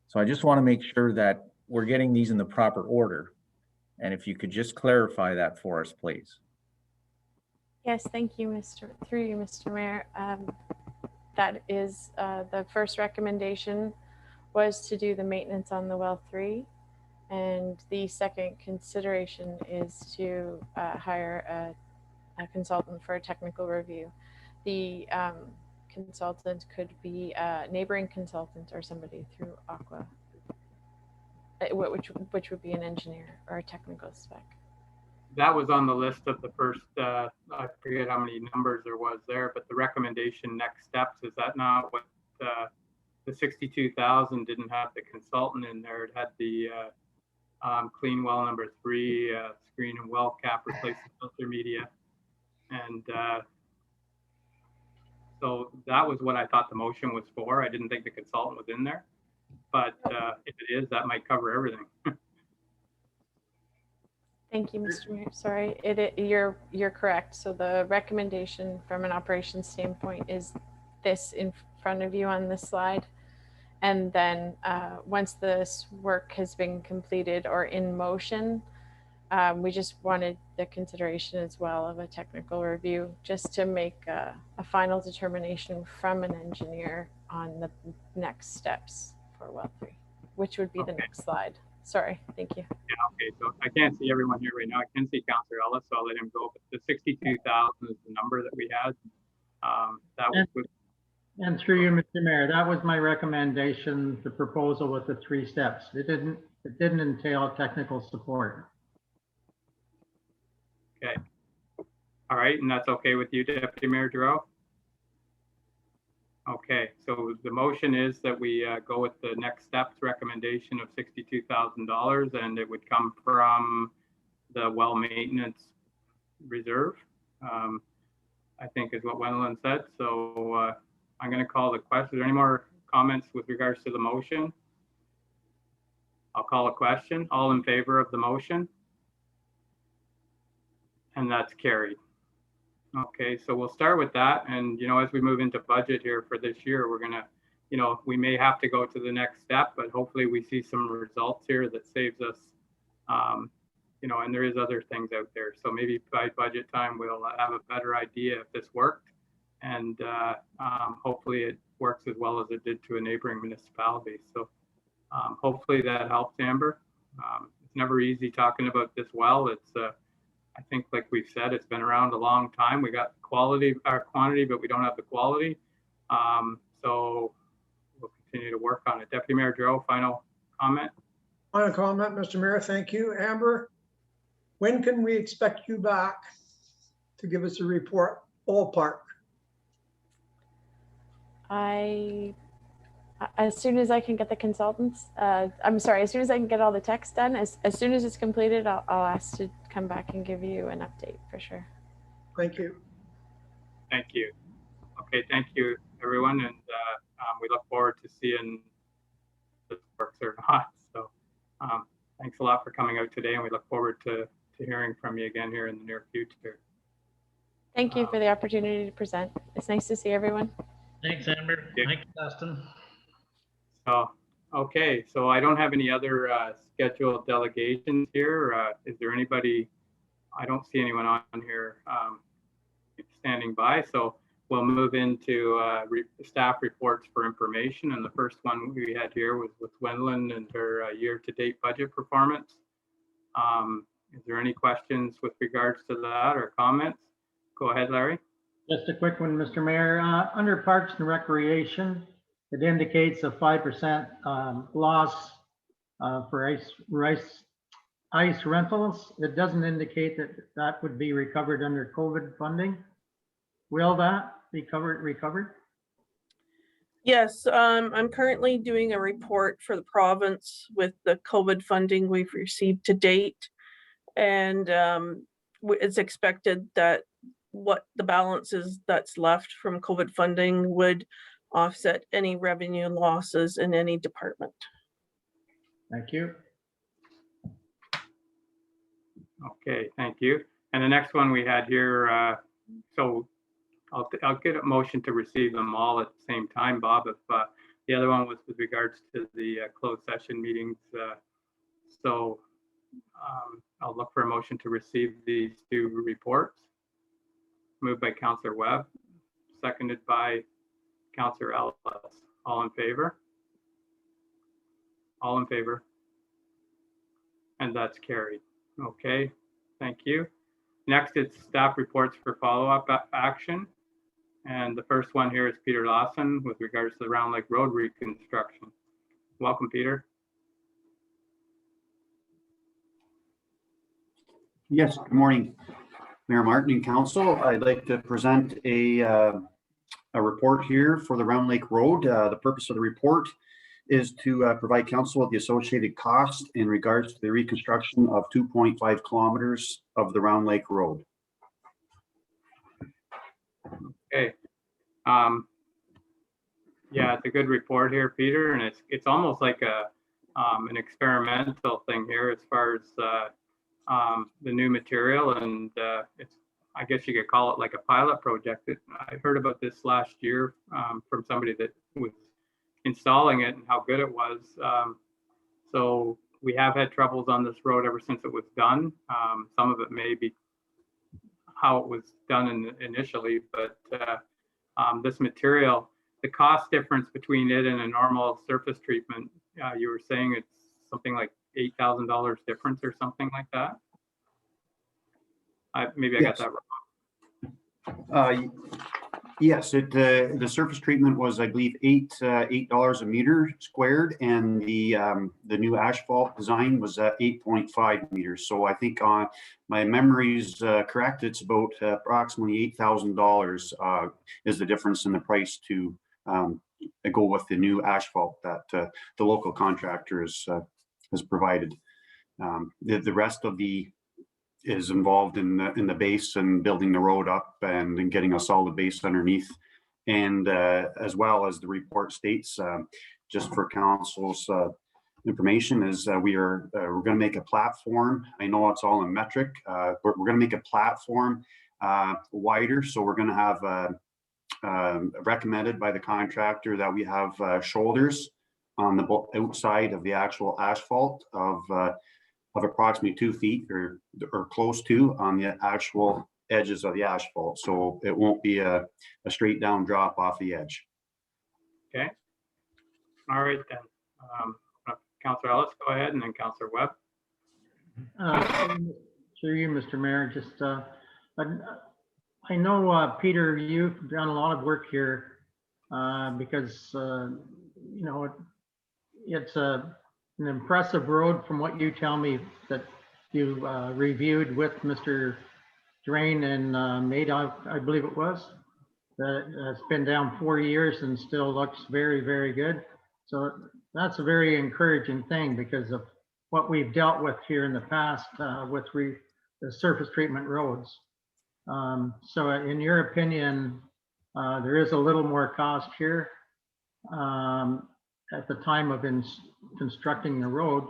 So I just want to make sure that we're getting these in the proper order. And if you could just clarify that for us, please. Yes, thank you, through you, Mr. Mayor. That is the first recommendation was to do the maintenance on the well 3. And the second consideration is to hire a consultant for a technical review. The consultant could be a neighboring consultant or somebody through Aqua, which would be an engineer or a technical spec. That was on the list of the first, I forget how many numbers there was there, but the recommendation next steps, is that not what the 62,000 didn't have the consultant in there? It had the clean well number 3, screen and well cap, replace the filter media. And so that was what I thought the motion was for. I didn't think the consultant was in there, but if it is, that might cover everything. Thank you, Mr. Mayor. Sorry, you're correct. So the recommendation from an operations standpoint is this in front of you on this slide. And then once this work has been completed or in motion, we just wanted the consideration as well of a technical review, just to make a final determination from an engineer on the next steps for well 3, which would be the next slide. Sorry, thank you. Yeah, okay, so I can't see everyone here right now. I can see Councillor Ellis, so I'll let him go. But the 62,000 is the number that we had. That was good. And through you, Mr. Mayor, that was my recommendation, the proposal with the 3 steps. It didn't entail technical support. Okay. All right, and that's okay with you, Deputy Mayor Giroux? Okay, so the motion is that we go with the next steps recommendation of $62,000, and it would come from the well maintenance reserve, I think is what Wendland said. So I'm going to call the question. Are there any more comments with regards to the motion? I'll call a question. All in favor of the motion? And that's carried. Okay, so we'll start with that. And, you know, as we move into budget here for this year, we're going to, you know, we may have to go to the next step, but hopefully we see some results here that saves us, you know, and there is other things out there. So maybe by budget time, we'll have a better idea if this worked. And hopefully it works as well as it did to a neighboring municipality. So hopefully that helps, Amber. It's never easy talking about this well. It's, I think, like we've said, it's been around a long time. We got quantity, but we don't have the quality. So we'll continue to work on it. Deputy Mayor Joe, final comment? Final comment, Mr. Mayor. Thank you. Amber, when can we expect you back to give us a report, ballpark? As soon as I can get the consultants, I'm sorry, as soon as I can get all the text done, as soon as it's completed, I'll ask to come back and give you an update for sure. Thank you. Thank you. Okay, thank you, everyone. And we look forward to seeing if this works or not. So thanks a lot for coming out today. And we look forward to hearing from you again here in the near future. Thank you for the opportunity to present. It's nice to see everyone. Thanks, Amber. Yeah. Thanks, Dustin. So, okay, so I don't have any other scheduled delegations here. Is there anybody? I don't see anyone on here standing by. So we'll move into staff reports for information. And the first one we had here was with Wendland and her year-to-date budget performance. Is there any questions with regards to that or comments? Go ahead, Larry. Just a quick one, Mr. Mayor. Under Parks and Recreation, it indicates a 5% loss for ice rentals. It doesn't indicate that would be recovered under COVID funding. Will that be recovered? Yes, I'm currently doing a report for the province with the COVID funding we've received to date. And it's expected that what the balance is that's left from COVID funding would offset any revenue losses in any department. Thank you. Okay, thank you. And the next one we had here, so I'll get a motion to receive them all at the same time, Bob. If the other one was with regards to the closed session meetings. So I'll look for a motion to receive these two reports. Moved by Councillor Webb, seconded by Councillor Ellis. All in favor? All in favor? And that's carried. Okay, thank you. Next, it's staff reports for follow-up action. And the first one here is Peter Lawson with regards to the Round Lake Road reconstruction. Welcome, Peter. Yes, good morning, Mayor Martin and Council. I'd like to present a report here for the Round Lake Road. The purpose of the report is to provide Council with the associated cost in regards to the reconstruction of 2.5 kilometers of the Round Lake Road. Okay. Yeah, it's a good report here, Peter, and it's almost like an experimental thing here as far as the new material, and it's, I guess you could call it like a pilot project. I heard about this last year from somebody that was installing it and how good it was. So we have had troubles on this road ever since it was done. Some of it may be how it was done initially, but this material, the cost difference between it and a normal surface treatment, you were saying it's something like $8,000 difference or something like that. Maybe I got that wrong. Yes, the surface treatment was, I believe, $8 a meter squared, and the new asphalt design was 8.5 meters. So I think my memory is correct. It's about approximately $8,000 is the difference in the price to go with the new asphalt that the local contractor has provided. The rest of the is involved in the base and building the road up and getting a solid base underneath. And as well as the report states, just for council's information, is we're going to make a platform. I know it's all in metric. We're going to make a platform wider, so we're going to have recommended by the contractor that we have shoulders on the outside of the actual asphalt of approximately 2 feet or close to on the actual edges of the asphalt. So it won't be a straight down drop off the edge. Okay. All right then. Councillor Ellis, go ahead, and then Councillor Webb. Through you, Mr. Mayor, just I know, Peter, you've done a lot of work here because, you know, it's an impressive road from what you tell me that you reviewed with Mr. Drain and made, I believe it was. That it's been down 4 years and still looks very, very good. So that's a very encouraging thing because of what we've dealt with here in the past with the surface treatment roads. So in your opinion, there is a little more cost here at the time of constructing the road,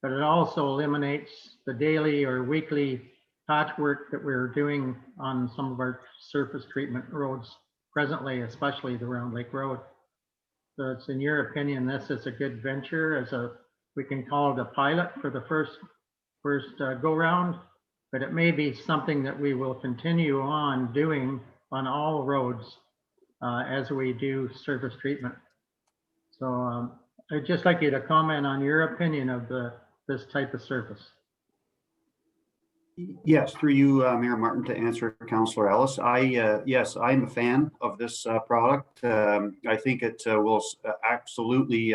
but it also eliminates the daily or weekly patchwork that we're doing on some of our surface treatment roads presently, especially the Round Lake Road. So it's in your opinion, this is a good venture as we can call it a pilot for the first go round, but it may be something that we will continue on doing on all roads as we do surface treatment. So I'd just like you to comment on your opinion of this type of surface. Yes, through you, Mayor Martin, to answer Councillor Ellis. Yes, I'm a fan of this product. I think it will absolutely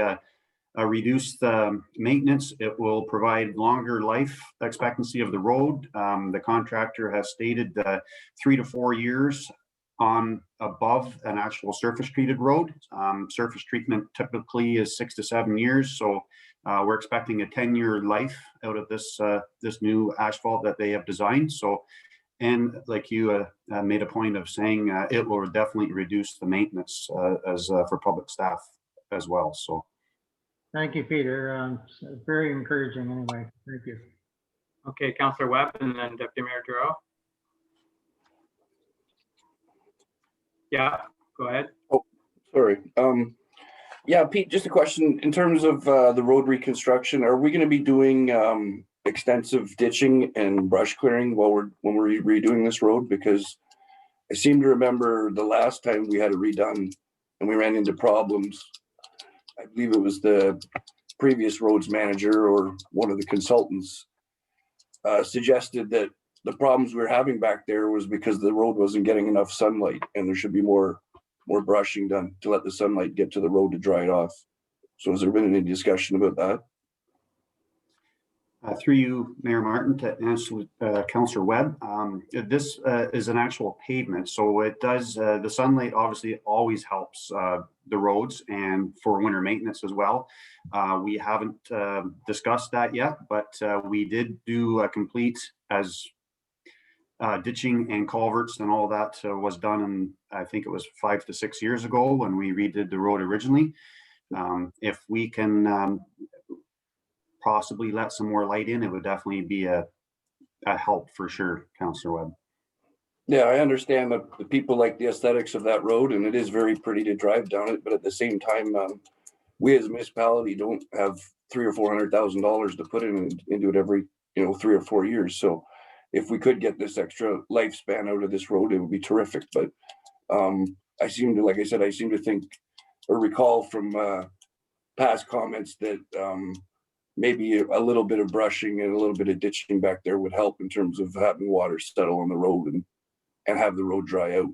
reduce the maintenance. It will provide longer life expectancy of the road. The contractor has stated 3 to 4 years on above an actual surface treated road. Surface treatment typically is 6 to 7 years. So we're expecting a 10-year life out of this new asphalt that they have designed. So, and like you made a point of saying, it will definitely reduce the maintenance as for public staff as well. So, thank you, Peter. Very encouraging anyway. Thank you. Okay, Councillor Webb, and then Deputy Mayor Giroux. Yeah, go ahead. Oh, sorry. Yeah, Pete, just a question. In terms of the road reconstruction, are we going to be doing extensive ditching and brush clearing when we're redoing this road? Because I seem to remember the last time we had it redone and we ran into problems, I believe it was the previous roads manager or one of the consultants suggested that the problems we were having back there was because the road wasn't getting enough sunlight and there should be more brushing done to let the sunlight get to the road to dry it off. So has there been any discussion about that? Through you, Mayor Martin, to answer Councillor Webb, this is an actual pavement, so it does, the sunlight obviously always helps the roads and for winter maintenance as well. We haven't discussed that yet, but we did do a complete as ditching and culverts and all that was done in, I think it was 5 to 6 years ago when we redid the road originally. If we can possibly let some more light in, it would definitely be a help for sure, Councillor Webb. Yeah, I understand that the people like the aesthetics of that road and it is very pretty to drive down it, but at the same time, we as a municipality don't have $300,000 or $400,000 to put into it every 3 or 4 years. So if we could get this extra lifespan out of this road, it would be terrific. But I seem to think or recall from past comments that maybe a little bit of brushing and a little bit of ditching back there would help in terms of having water settle on the road and have the road dry out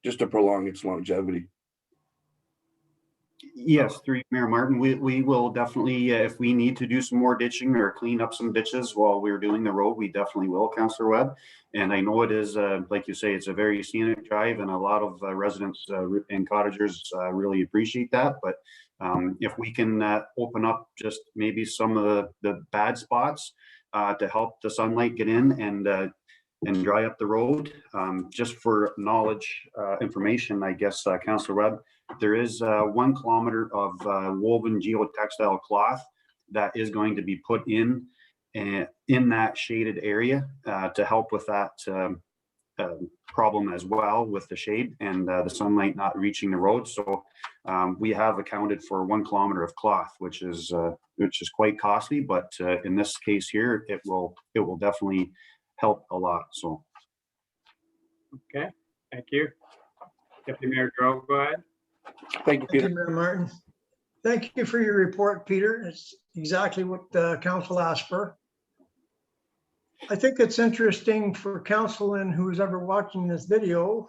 just to prolong its longevity. Yes, through Mayor Martin, we will definitely, if we need to do some more ditching or clean up some ditches while we're doing the road, we definitely will, Councillor Webb. And I know it is, like you say, it's a very scenic drive and a lot of residents and cottagers really appreciate that. But if we can open up just maybe some of the bad spots, to help the sunlight get in and dry up the road. Just for knowledge, information, I guess, Councillor Webb, there is 1 kilometer of woven geotextile cloth that is going to be put in that shaded area to help with that problem as well with the shade and the sunlight not reaching the road. So we have accounted for 1 kilometer of cloth, which is quite costly, but in this case here, it will definitely help a lot. So. Okay, thank you. Deputy Mayor Droe, go ahead. Thank you, Thank you, Peter. Mayor Martin. Thank you for your report, Peter. It's exactly what the council asked for. I think it's interesting for council and who's ever watching this video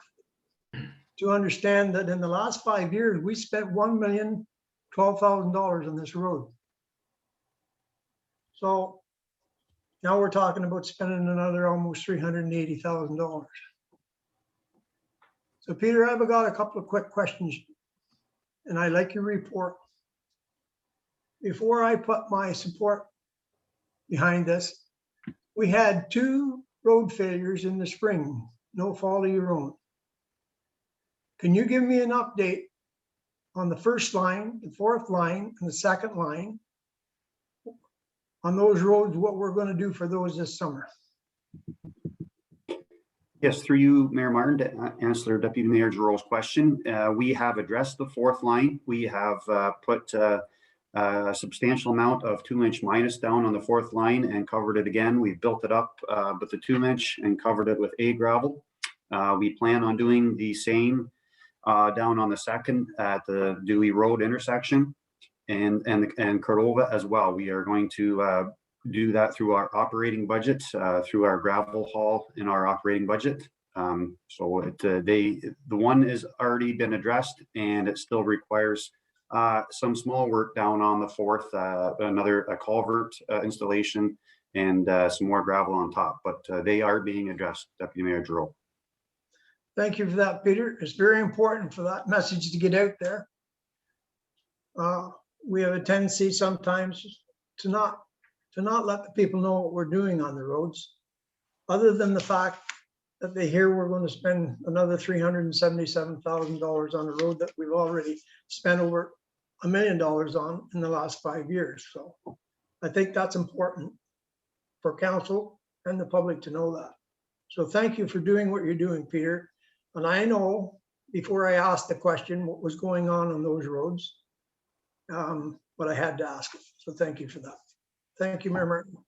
to understand that in the last 5 years, we spent $1,012,000 on this road. So now we're talking about spending another almost $380,000. So Peter, I've got a couple of quick questions, and I like your report. Before I put my support behind this, we had 2 road failures in the spring, no fault of your own. Can you give me an update on the first line, the 4th line, and the 2nd line on those roads, what we're going to do for those this summer? Yes, through you, Mayor Martin, to answer Deputy Mayor Droe's question. We have addressed the 4th line. We have put a substantial amount of 2-inch minus down on the 4th line and covered it again. We've built it up with the 2-inch and covered it with A gravel. We plan on doing the same down on the 2nd at the Dewey Road intersection and Cordova as well. We are going to do that through our operating budget, through our gravel haul in our operating budget. So the one is already been addressed, and it still requires some small work down on the 4th, a culvert installation and some more gravel on top, but they are being addressed, Deputy Mayor Droe. Thank you for that, Peter. It's very important for that message to get out there. We have a tendency sometimes to not let the people know what we're doing on the roads, other than the fact that they hear we're going to spend another $377,000 on a road that we've already spent over $1 million on in the last 5 years. So I think that's important for council and the public to know that. So thank you for doing what you're doing, Peter. And I know before I asked the question what was going on those roads, but I had to ask it. So thank you for that. Thank you, Mayor Martin.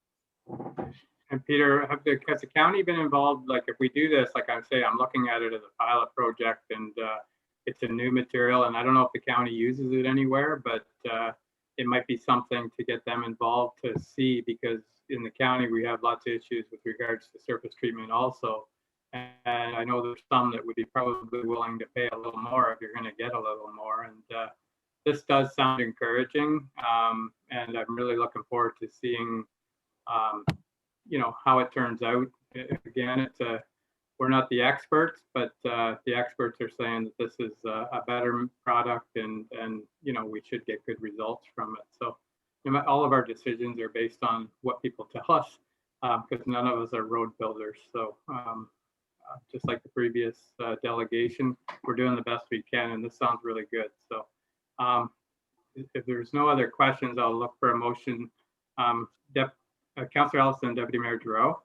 And Peter, has the county been involved? Like if we do this, like I say, I'm looking at it as a pilot project, and it's a new material, and I don't know if the county uses it anywhere, but it might be something to get them involved to see, because in the county we have lots of issues with regards to surface treatment also. And I know there's some that would be probably willing to pay a little more if you're going to get a little more. And this does sound encouraging, and I'm really looking forward to seeing, how it turns out. Again, we're not the experts, but the experts are saying that this is a better product, and we should get good results from it. So all of our decisions are based on what people tell us, because none of us are road builders. So just like the previous delegation, we're doing the best we can, and this sounds really good. So if there's no other questions, I'll look for a motion. Councillor Ellison, Deputy Mayor Droe.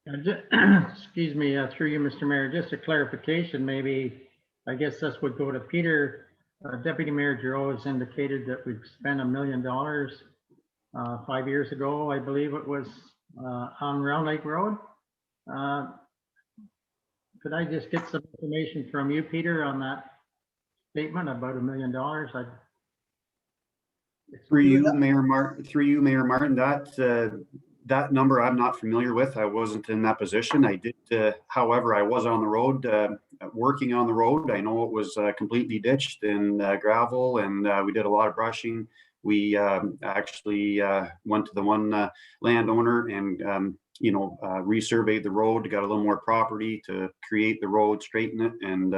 Excuse me, through you, Mr. Mayor, just a clarification, maybe, I guess this would go to Peter. Deputy Mayor Droe has indicated that we've spent $1 million 5 years ago, I believe it was, on Round Lake Road. Could I just get some information from you, Peter, on that statement about $1 million? Through you, Mayor Martin, that number I'm not familiar with. I wasn't in that position. I did, however, I was on the road, working on the road. I know it was completely ditched and gravel, and we did a lot of brushing. We actually went to the one landowner and resurveyed the road, got a little more property to create the road, straighten it, and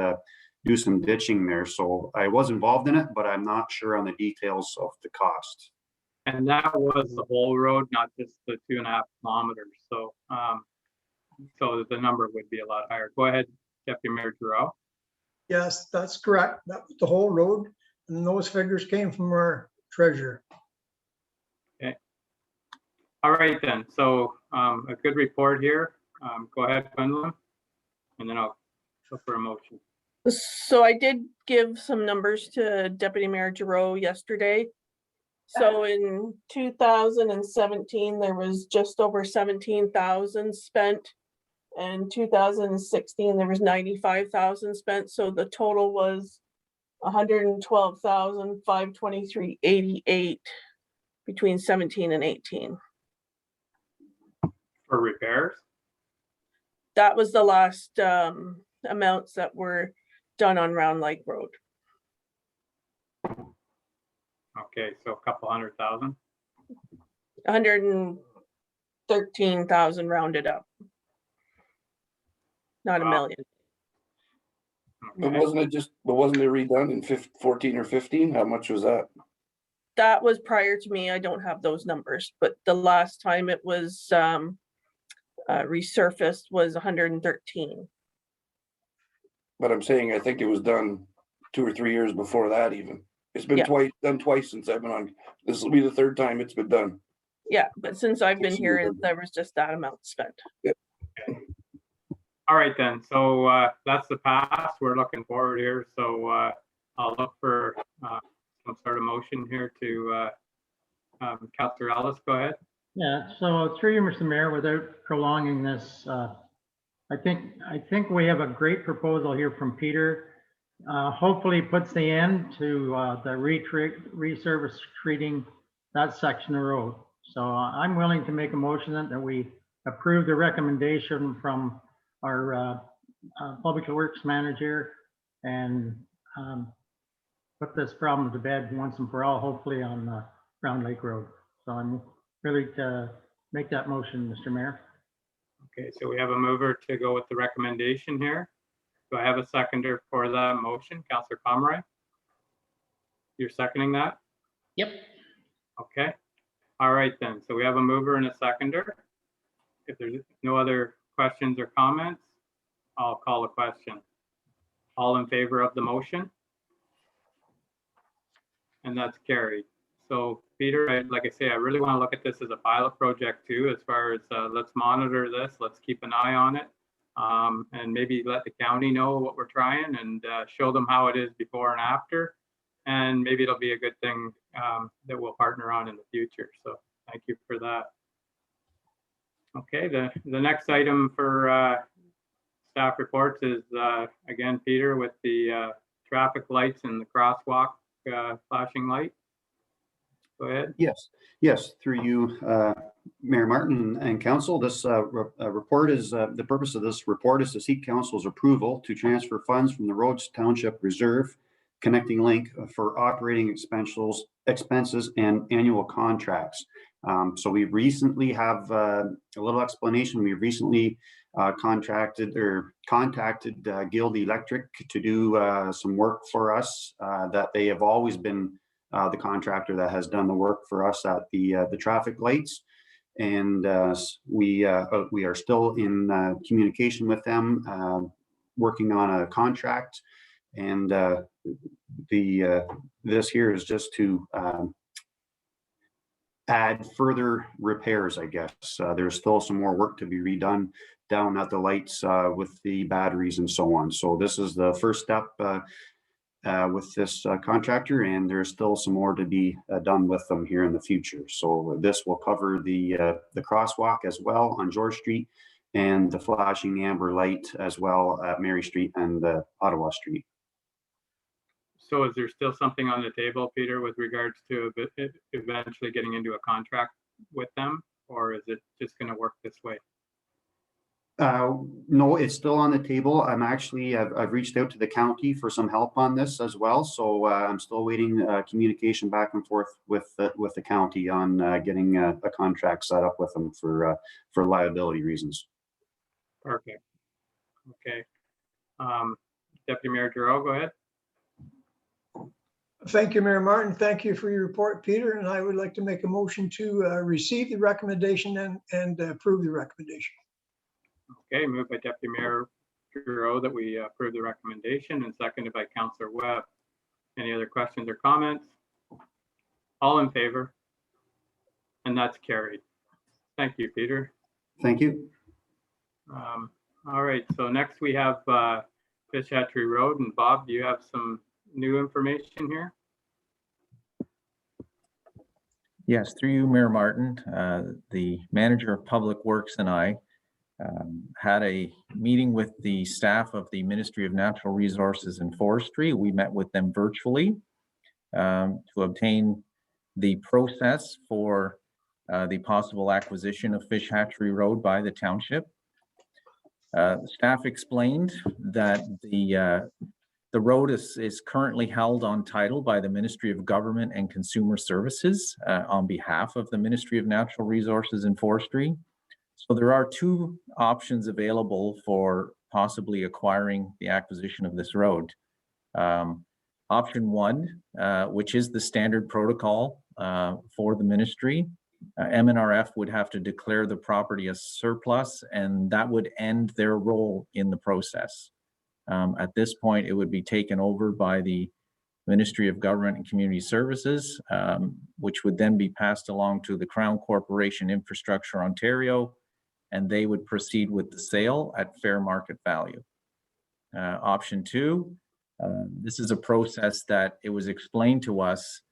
do some ditching there. So I was involved in it, but I'm not sure on the details of the cost. And that was the whole road, not just the 2.5 kilometers. So, so the number would be a lot higher. Go ahead, Deputy Mayor Giroux. Yes, that's correct. That was the whole road, and those figures came from our treasurer. All right then. So a good report here. Go ahead, Gwendolyn, and then I'll look for a motion. So I did give some numbers to Deputy Mayor Giroux yesterday. So in 2017, there was just over 17,000 spent. And 2016, there was 95,000 spent. So the total was 112,523.88 between 17 and 18. For repairs? That was the last amounts that were done on Round Lake Road. Okay, so a couple 100,000. 113,000 rounded up. Not a Wow. million. But Okay. wasn't it redone in 14 or 15? How much was that? That was prior to me. I don't have those numbers, but the last time it was resurfaced was 113. But I'm saying, I think it was done 2 or 3 years before that even. It's been Yeah. done twice since I've been on. This will be the third time it's been done. Yeah, but since I've been here, Absolutely. there was just that amount spent. All right then. So that's the past. We're looking forward here. So I'll look for some sort of motion here to Councillor Ellis. Go ahead. Yeah, so through you, Mr. Mayor, without prolonging this, I think we have a great proposal here from Peter. Hopefully puts the end to the resurface treating that section of road. So I'm willing to make a motion that we approve the recommendation from our Public Works manager and put this problem to bed once and for all, hopefully on Round Lake Road. So I'm really to make that motion, Mr. Mayor. Okay, so we have a mover to go with the recommendation here. Do I have a seconder for that motion? Councillor Pomeroy? You're seconding that? Yep. Okay. All right then. So we have a mover and a seconder. If there's no other questions or comments, I'll call a question. All in favor of the motion? And that's carried. So Peter, like I say, I really want to look at this as a pilot project too, as far as let's monitor this, let's keep an eye on it. And maybe let the county know what we're trying and show them how it is before and after. And maybe it'll be a good thing that we'll partner on in the future. So thank you for that. Okay, the next item for staff reports is again, Peter, with the traffic lights and the crosswalk flashing light. Go ahead. Yes, through you, Mayor Martin and Council. This report is, the purpose of this report is to seek Council's approval to transfer funds from the Rhodes Township Reserve Connecting Link for operating expenses and annual contracts. So we recently have a little explanation. We recently contacted Guild Electric to do some work for us that they have always been the contractor that has done the work for us at the traffic lights. And we are still in communication with them, working on a contract. And this here is just to add further repairs, I guess. There's still some more work to be redone down at the lights with the batteries and so on. So this is the first step with this contractor, and there's still some more to be done with them here in the future. So this will cover the crosswalk as well on George Street and the flashing amber light as well at Mary Street and Ottawa Street. So is there still something on the table, Peter, with regards to eventually getting into a contract with them, or is it just going to work this way? No, it's still on the table. I've reached out to the county for some help on this as well. So I'm still waiting communication back and forth with the county on getting a contract set up with them for liability reasons. Perfect. Okay. Deputy Mayor Giroux, go ahead. Thank you, Mayor Martin. Thank you for your report, Peter. And I would like to make a motion to receive the recommendation and approve the recommendation. Okay, moved by Deputy Mayor Giroux that we approve the recommendation and seconded by Councillor Webb. Any other questions or comments? All in favor? And that's carried. Thank you, Peter. Thank you. All right, so next we have Fish Hatchery Road. And Bob, do you have some new information here? Yes, through you, Mayor Martin, the manager of Public Works and I had a meeting with the staff of the Ministry of Natural Resources and Forestry. We met with them virtually to obtain the process for the possible acquisition of Fish Hatchery Road by the township. Staff explained that the road is currently held on title by the Ministry of Government and Consumer Services on behalf of the Ministry of Natural Resources and Forestry. So there are two options available for possibly acquiring the acquisition of this road. Option one, which is the standard protocol for the ministry, MNRF would have to declare the property as surplus, and that would end their role in the process. At this point, it would be taken over by the Ministry of Government and Community Services, which would then be passed along to the Crown Corporation Infrastructure Ontario, and they would proceed with the sale at fair market value. Option two, this is a process that it was explained to us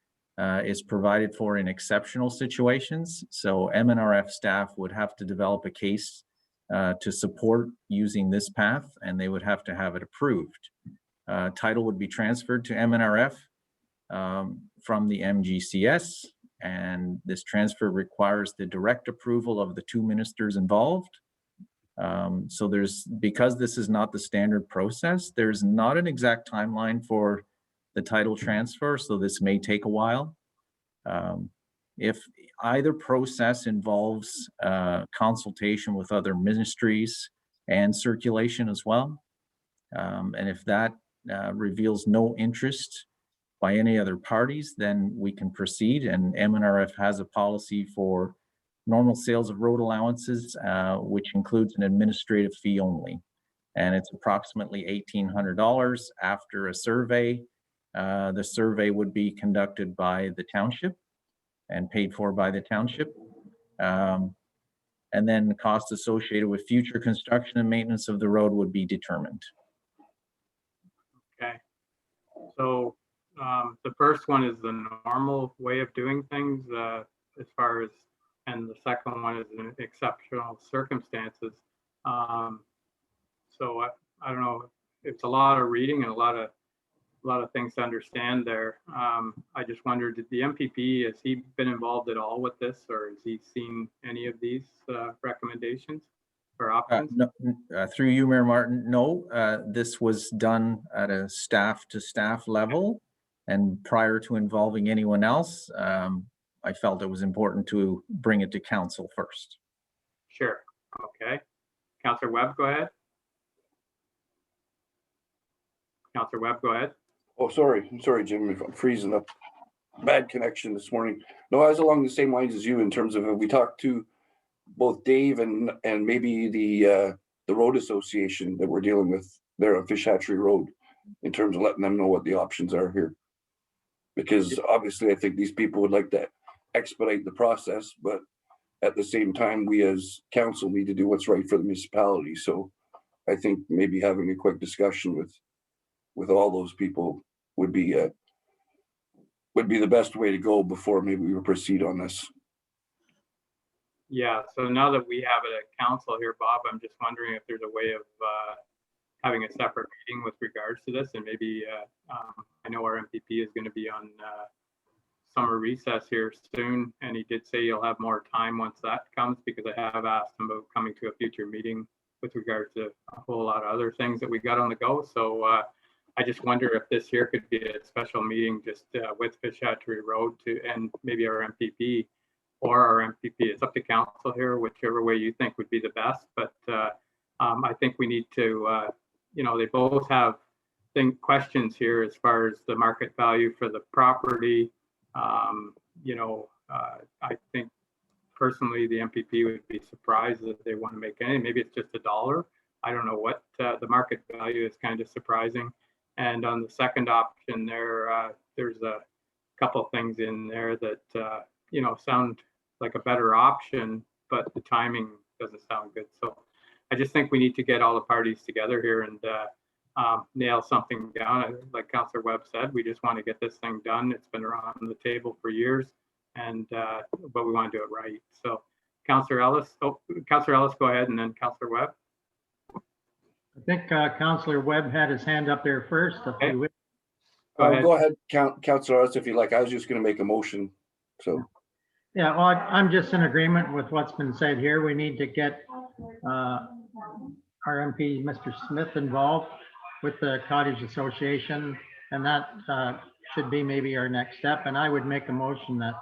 is provided for in exceptional situations. So MNRF staff would have to develop a case to support using this path, and they would have to have it approved. Title would be transferred to MNRF from the MGCS, and this transfer requires the direct approval of the two ministers involved. So because this is not the standard process, there's not an exact timeline for the title transfer, so this may take a while. If either process involves consultation with other ministries and circulation as well, and if that reveals no interest by any other parties, then we can proceed, and MNRF has a policy for normal sales of road allowances, which includes an administrative fee only, and it's approximately $1,800 after a survey. The survey would be conducted by the township and paid for by the township. And then the cost associated with future construction and maintenance of the road would be determined. Okay. So the first one is the normal way of doing things as far as, and the second one is in exceptional circumstances. So I don't know, it's a lot of reading and a lot of things to understand there. I just wondered, did the MPP, has he been involved at all with this, or has he seen any of these recommendations or options? No, through you, Mayor Martin, no, this was done at a staff to staff level, and prior to involving anyone else, I felt it was important to bring it to council first. Sure. Okay. Councillor Webb, go ahead. Councillor Webb, go ahead. Oh, sorry. I'm sorry, Jim, if I'm freezing up. Bad connection this morning. No, I was along the same lines as you in terms of we talked to both Dave and maybe the road association that we're dealing with there on Fish Hatchery Road in terms of letting them know what the options are here. Because obviously I think these people would like to expedite the process, but at the same time, we as council need to do what's right for the municipality. So I think maybe having a quick discussion with all those people would be the best way to go before maybe we proceed on this. Yeah, so now that we have it at council here, Bob, I'm just wondering if there's a way of having a separate meeting with regards to this, and maybe I know our MPP is going to be on summer recess here soon, and he did say he'll have more time once that comes, because I have asked him about coming to a future meeting with regards to a whole lot of other things that we got on the go. So I just wonder if this here could be a special meeting just with Fish Hatchery Road and maybe our MPP or our MPP. It's up to council here, whichever way you think would be the best. But I think we need to, they both have questions here as far as the market value for the property. I think personally the MPP would be surprised if they want to make any. Maybe it's just $1. I don't know what the market value is, kind of surprising. And on the second option there, there's a couple things in there that sound like a better option, but the timing doesn't sound good. So I just think we need to get all the parties together here and nail something down. Like Councillor Webb said, we just want to get this thing done. It's been around the table for years, and but we want to do it right. So Councillor Ellis, go ahead, and then Councillor Webb. I think Councillor Webb had his hand up there first. Okay. Go ahead. Go ahead, Councillor Ellis, if you like. I was just going to make a motion. So. Yeah, well, I'm just in agreement with what's been said here. We need to get our MP, Mr. Smith, involved with the Cottage Association, and that should be maybe our next step. And I would make a motion that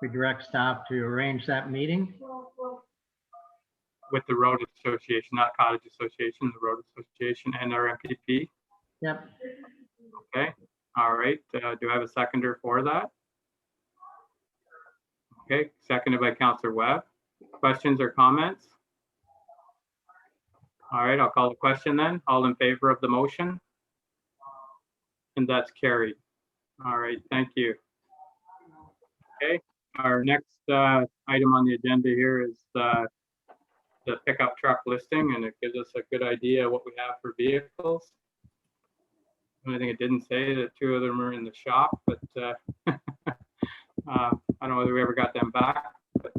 we direct staff to arrange that meeting. With the Road Association, not Cottage Association, the Road Association and our MPP. Yep. Okay, all right. Do I have a seconder for that? Okay, seconded by Councillor Webb. Questions or comments? All right, I'll call the question then. All in favor of the motion? And that's carried. All right, thank you. Okay, our next item on the agenda here is the pickup truck listing, and it gives us a good idea of what we have for vehicles. I think it didn't say that 2 of them are in the shop, but I don't know whether we ever got them back. But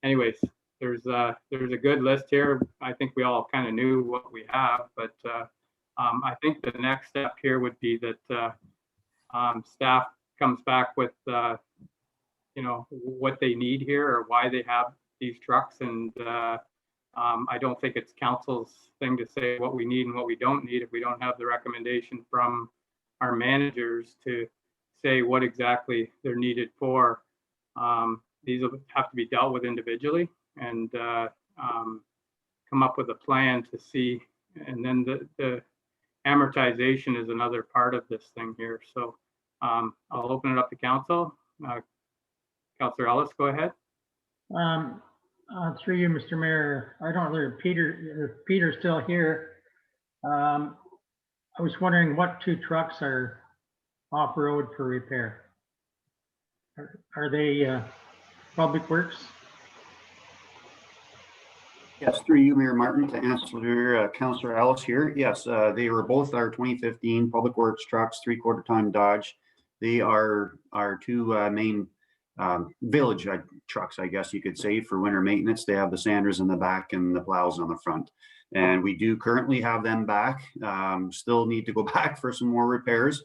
anyways, there's a good list here. I think we all kind of knew what we have, but I think the next step here would be that staff comes back with what they need here or why they have these trucks, and I don't think it's council's thing to say what we need and what we don't need if we don't have the recommendation from our managers to say what exactly they're needed for. These will have to be dealt with individually and come up with a plan to see. And then the amortization is another part of this thing here. So I'll open it up to council. Councillor Ellis, go ahead. Through you, Mr. Mayor, I don't know if Peter's still here. I was wondering what 2 trucks are off-road for repair. Are they Public Works? Yes, through you, Mayor Martin, to answer Councillor Ellis here. Yes, they were both our 2015 Public Works trucks, 3/4 ton Dodge. They are our 2 main village trucks, I guess you could say, for winter maintenance. They have the sanders in the back and the plows on the front, and we do currently have them back. Still need to go back for some more repairs.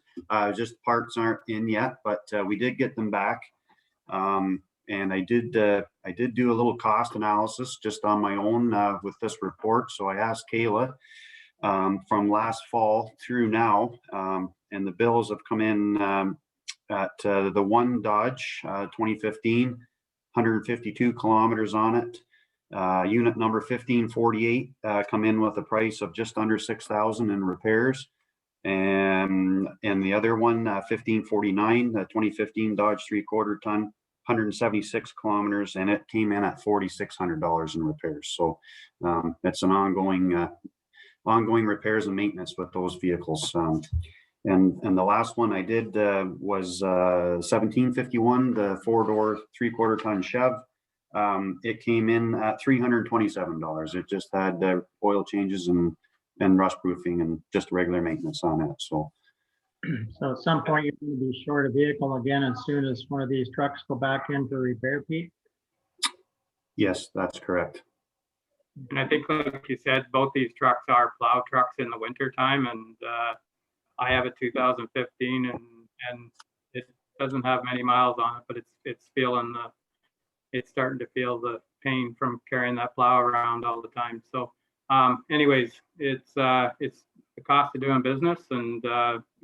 Just parts aren't in yet, but we did get them back. And I did do a little cost analysis just on my own with this report. So I asked Kayla from last fall through now, and the bills have come in at the one Dodge 2015, 152 kilometers on it. Unit number 1548 come in with a price of just under 6,000 in repairs. And the other one, 1549, the 2015 Dodge 3/4 ton, 176 kilometers, and it came in at $4,600 in repairs. So it's an ongoing repairs and maintenance with those vehicles. And the last one I did was 1751, the 4-door 3/4 ton Chev. It came in at $327. It just had oil changes and rust proofing and just regular maintenance on it. So at some point you're going to be short a vehicle again as soon as one of these trucks go back in for repair, Pete? yes, that's correct. And I think, like you said, both these trucks are plow trucks in the winter time, and I have a 2015, and it doesn't have many miles on it, but it's starting to feel the pain from carrying that plow around all the time. So anyways, it's the cost of doing business, and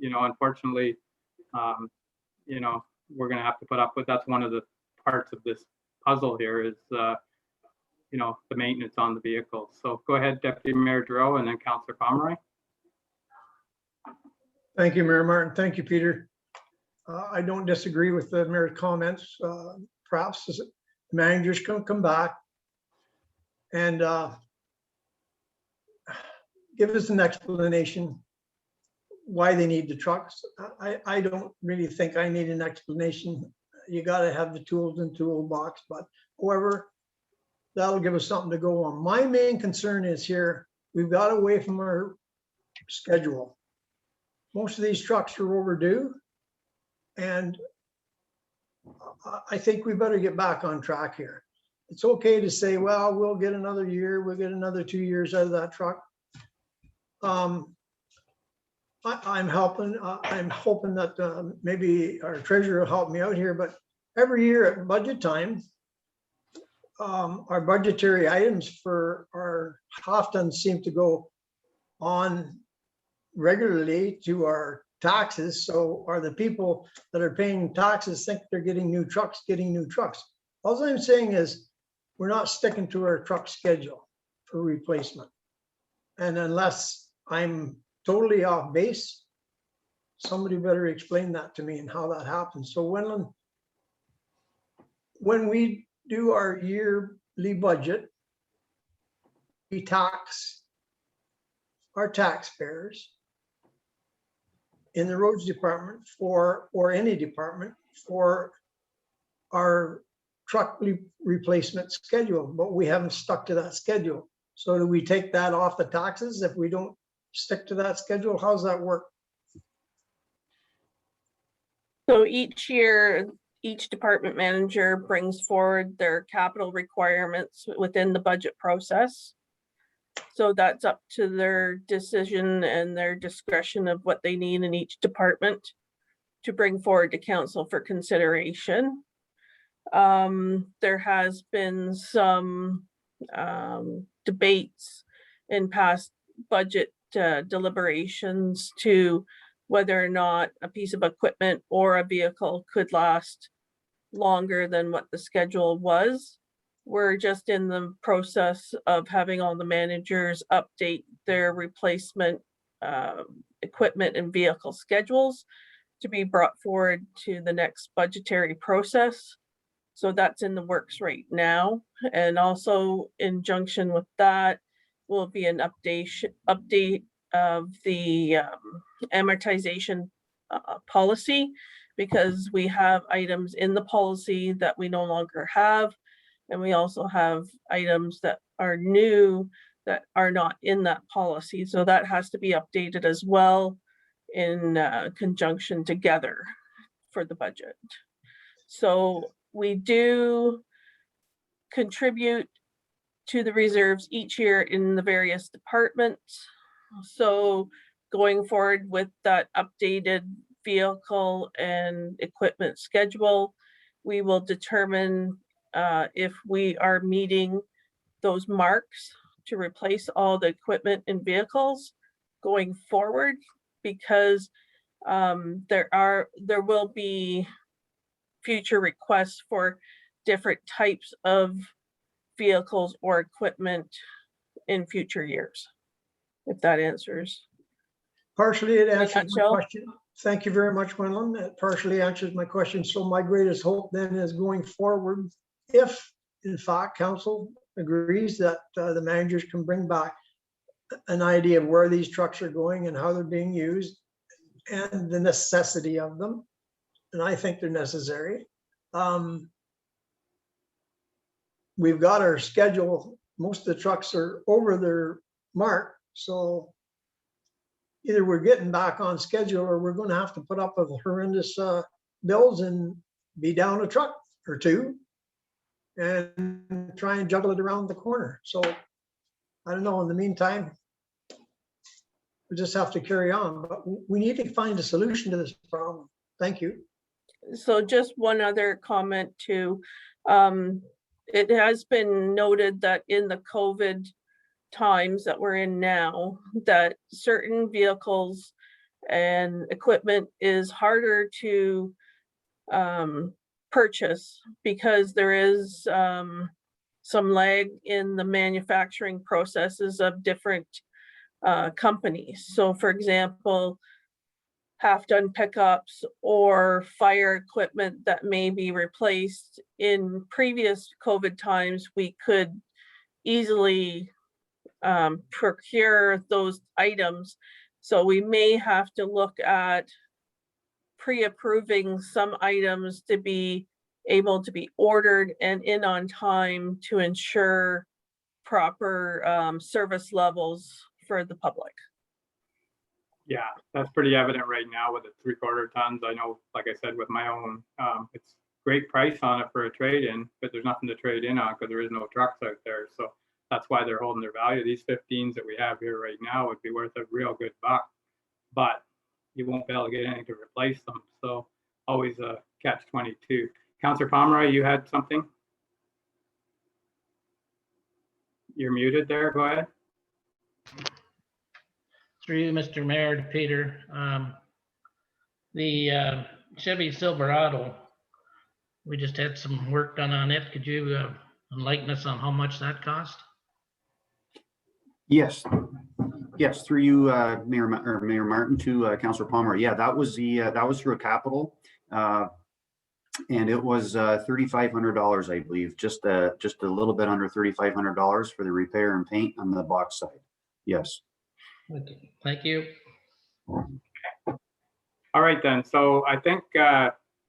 unfortunately, we're going to have to put up with. That's one of the parts of this puzzle here is the maintenance on the vehicle. So go ahead, Deputy Mayor Giroux, and then Councillor Pomeroy. Thank you, Mayor Martin. Thank you, Peter. I don't disagree with the mayor's comments. Perhaps the managers can come back and give us an explanation why they need the trucks. I don't really think I need an explanation. You got to have the tools in the toolbox, but however, that'll give us something to go on. My main concern is here, we've got away from our schedule. Most of these trucks are overdue, and I think we better get back on track here. It's okay to say, well, we'll get another year, we'll get another 2 years out of that truck. I'm hoping that maybe our treasurer will help me out here, but every year at budget time, our budgetary items for our Houghton seem to go on regularly to our taxes. So are the people that are paying taxes think they're getting new trucks? All I'm saying is we're not sticking to our truck schedule for replacement. And unless I'm totally off base, somebody better explain that to me and how that happens. So when we do our yearly budget, we tax our taxpayers in the roads department or any department for our truck replacement schedule, but we haven't stuck to that schedule. So do we take that off the taxes if we don't stick to that schedule? How's that work? So each year, each department manager brings forward their capital requirements within the budget process. So that's up to their decision and their discretion of what they need in each department to bring forward to council for consideration. There has been some debates in past budget deliberations to whether or not a piece of equipment or a vehicle could last longer than what the schedule was. We're just in the process of having all the managers update their replacement equipment and vehicle schedules to be brought forward to the next budgetary process. So that's in the works right now. And also in junction with that will be an update of the amortization policy, because we have items in the policy that we no longer have. And we also have items that are new that are not in that policy. So that has to be updated as well in conjunction together for the budget. So we do contribute to the reserves each year in the various departments. So going forward with that updated vehicle and equipment schedule, we will determine if we are meeting those marks to replace all the equipment and vehicles going forward, because there will be future requests for different types of vehicles or equipment in future years, if that answers. Partially it answers my nutshell. question. Thank you very much, Gwendolyn. That partially answers my question. So my greatest hope then is going forward, if in fact council agrees that the managers can bring back an idea of where these trucks are going and how they're being used and the necessity of them. And I think they're necessary. We've got our schedule. Most of the trucks are over their mark. So either we're getting back on schedule or we're going to have to put up with horrendous bills and be down a truck or two and try and juggle it around the corner. So I don't know. In the meantime, we just have to carry on, but we need to find a solution to this problem. Thank you. So just one other comment too. It has been noted that in the COVID times that we're in now, that certain vehicles and equipment is harder to purchase because there is some lag in the manufacturing processes of different companies. So for example, half-done pickups or fire equipment that may be replaced in previous COVID times, we could easily procure those items. So we may have to look at pre-approving some items to be able to be ordered and in on time to ensure proper service levels for the public. Yeah, that's pretty evident right now with the 3/4 tons. I know, like I said, with my own, it's great price on it for a trade-in, but there's nothing to trade in on because there is no trucks out there. So that's why they're holding their value. These 15s that we have here right now would be worth a real good buck, but you won't be able to get anything to replace them. So always a catch-22. Councillor Pomeroy, you had something? You're muted there. Go ahead. Through you, Mr. Mayor, to Peter. The Chevy Silverado, we just had some work done on it. Could you enlighten us on how much that cost? Yes, yes, through you, Mayor Martin, to Councillor Palmer. Yeah, that was through a capital, and it was $3,500, I believe, just a little bit under $3,500 for the repair and paint on the box side. Yes. Okay, thank you. All right then. So I think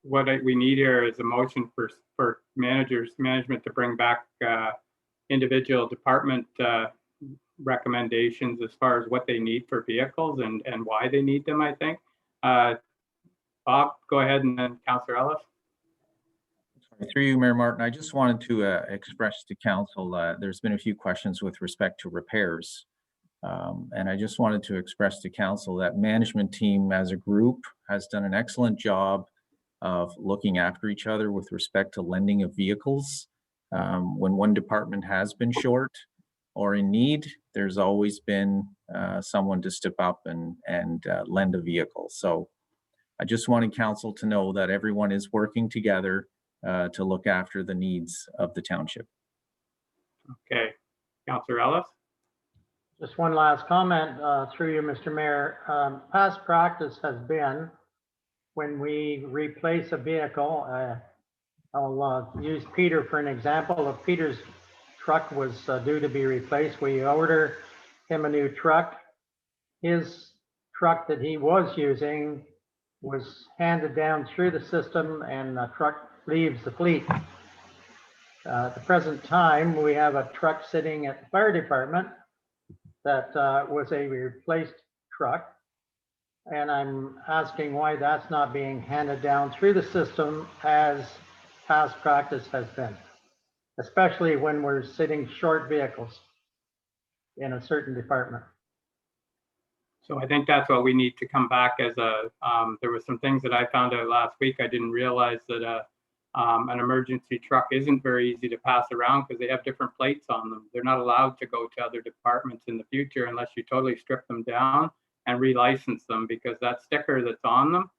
what we need here is a motion for management to bring back individual department recommendations as far as what they need for vehicles and why they need them, I think. Bob, go ahead, and then Councillor Ellis. Through you, Mayor Martin, I just wanted to express to council, there's been a few questions with respect to repairs. And I just wanted to express to council that management team as a group has done an excellent job of looking after each other with respect to lending of vehicles. When one department has been short or in need, there's always been someone to step up and lend a vehicle. So I just wanted council to know that everyone is working together to look after the needs of the township. Okay, Councillor Ellis. Just one last comment through you, Mr. Mayor. Past practice has been when we replace a vehicle, I'll use Peter for an example. If Peter's truck was due to be replaced, we order him a new truck. His truck that he was using was handed down through the system and the truck leaves the fleet. At the present time, we have a truck sitting at the fire department that was a replaced truck. And I'm asking why that's not being handed down through the system as past practice has been, especially when we're sitting short vehicles in a certain department. So I think that's what we need to come back as a, there were some things that I found out last week. I didn't realize that an emergency truck isn't very easy to pass around because they have different plates on them. They're not allowed to go to other departments in the future unless you totally strip them down and relicense them, because that sticker that's on them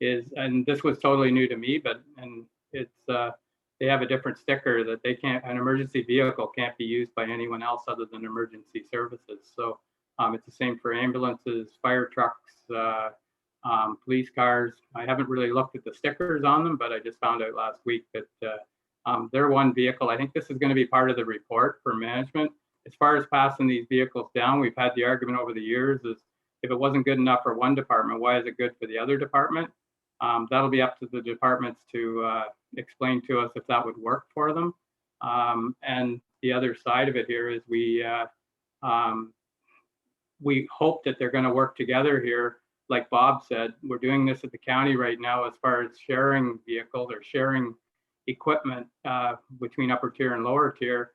is, and this was totally new to me, but, and it's, they have a different sticker that they can't, an emergency vehicle can't be used by anyone else other than emergency services. So it's the same for ambulances, fire trucks, police cars. I haven't really looked at the stickers on them, but I just found out last week that they're one vehicle. I think this is going to be part of the report for management. As far as passing these vehicles down, we've had the argument over the years is if it wasn't good enough for one department, why is it good for the other department? That'll be up to the departments to explain to us if that would work for them. And the other side of it here is we hope that they're going to work together here. Like Bob said, we're doing this at the county right now as far as sharing vehicles or sharing equipment between upper tier and lower tier.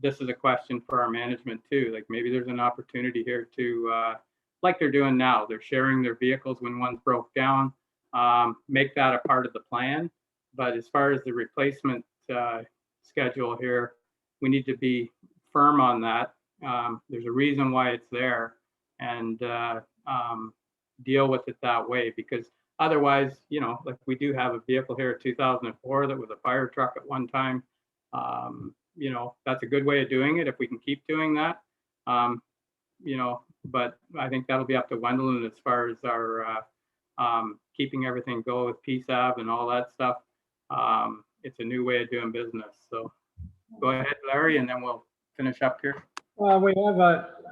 This is a question for our management too. Like maybe there's an opportunity here to, like they're doing now, they're sharing their vehicles when one's broke down, make that a part of the plan. But as far as the replacement schedule here, we need to be firm on that. There's a reason why it's there, and deal with it that way, because otherwise, you know, like we do have a vehicle here at 2004 that was a fire truck at one time. You know, that's a good way of doing it if we can keep doing that. You know, but I think that'll be up to Wendelin as far as our keeping everything go with PSAV and all that stuff. It's a new way of doing business. So go ahead, Larry, and then we'll finish up here. Well,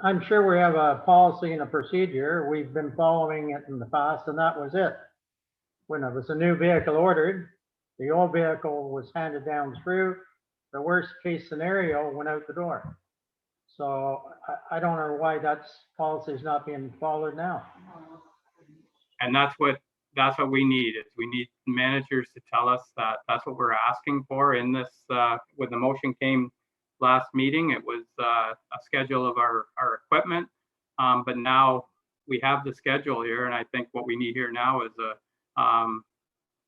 I'm sure we have a policy and a procedure. We've been following it in the past, and that was it. When it was a new vehicle ordered, the old vehicle was handed down through. The worst case scenario went out the door. So I don't know why policy is not being followed now. And that's what we need, is we need managers to tell us that that's what we're asking for in this. When the motion came last meeting, it was a schedule of our equipment. But now we have the schedule here, and I think what we need here now is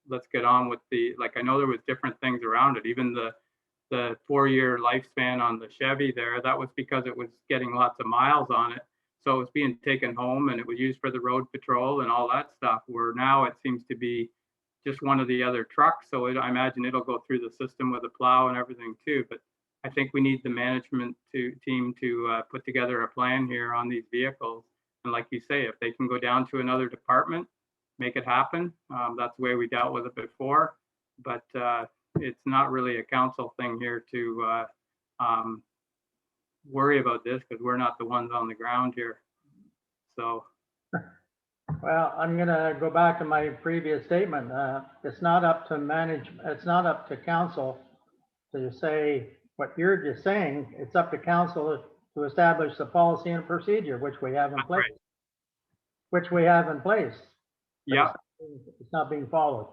let's get on with I know there was different things around it, even the 4-year lifespan on the Chevy there, that was because it was getting lots of miles on it. So it was being taken home and it was used for the road patrol and all that stuff, where now it seems to be just one of the other trucks. So I imagine it'll go through the system with a plow and everything too. But I think we need the management team to put together a plan here on these vehicles. And like you say, if they can go down to another department, make it happen. That's the way we dealt with it before. But it's not really a council thing here to worry about this, because we're not the ones on the ground here. So. Well, I'm going to go back to my previous statement. It's not up to it's not up to council to say what you're just saying. It's up to council to establish the policy and procedure, which we have in place. Right. Which we have in place. Yeah. It's not being followed.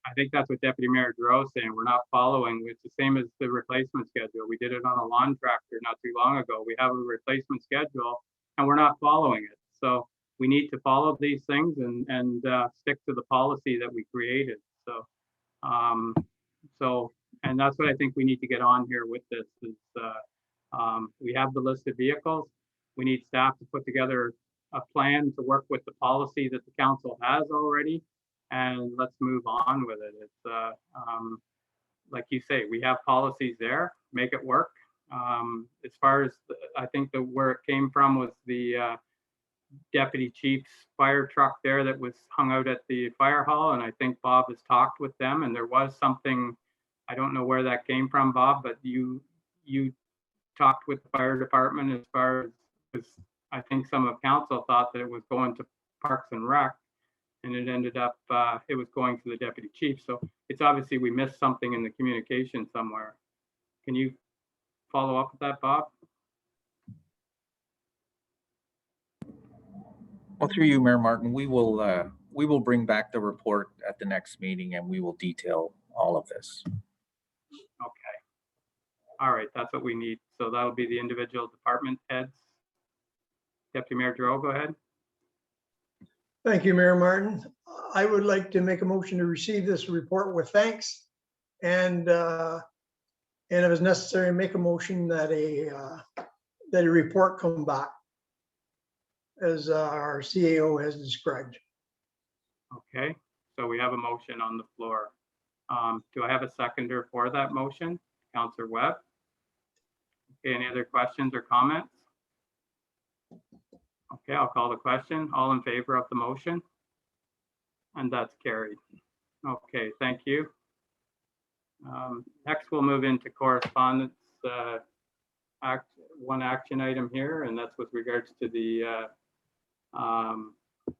I think that's what Deputy Mayor Giroux is saying. We're not following. It's the same as the replacement schedule. We did it on a lawn tractor not too long ago. We have a replacement schedule and we're not following it. So we need to follow these things and stick to the policy that we created. So, and that's what I think we need to get on here with this is we have the list of vehicles. We need staff to put together a plan to work with the policy that the council has already. And let's move on with it. It's like you say, we have policies there, make it work. As far as I think where it came from was the deputy chief's fire truck there that was hung out at the fire hall. And I think Bob has talked with them, and there was something, I don't know where that came from, Bob, but you talked with the fire department as far as I think some of council thought that it was going to Parks and Rec. And it ended up, it was going to the deputy chief. So it's obviously we missed something in the communication somewhere. Can you follow up with that, Bob? Well, through you, Mayor Martin, we will bring back the report at the next meeting and we will detail all of this. Okay. All right, that's what we need. So that'll be the individual department heads. Deputy Mayor Giroux, go ahead. Thank you, Mayor Martin. I would like to make a motion to receive this report with thanks. And if it's necessary, make a motion that a report come back as our CAO has described. Okay, so we have a motion on the floor. Do I have a seconder for that motion? Councillor Webb. Okay, any other questions or comments? Okay, I'll call the question. All in favor of the motion? And that's carried. Okay, thank you. Next, we'll move into correspondence. One action item here, and that's with regards to the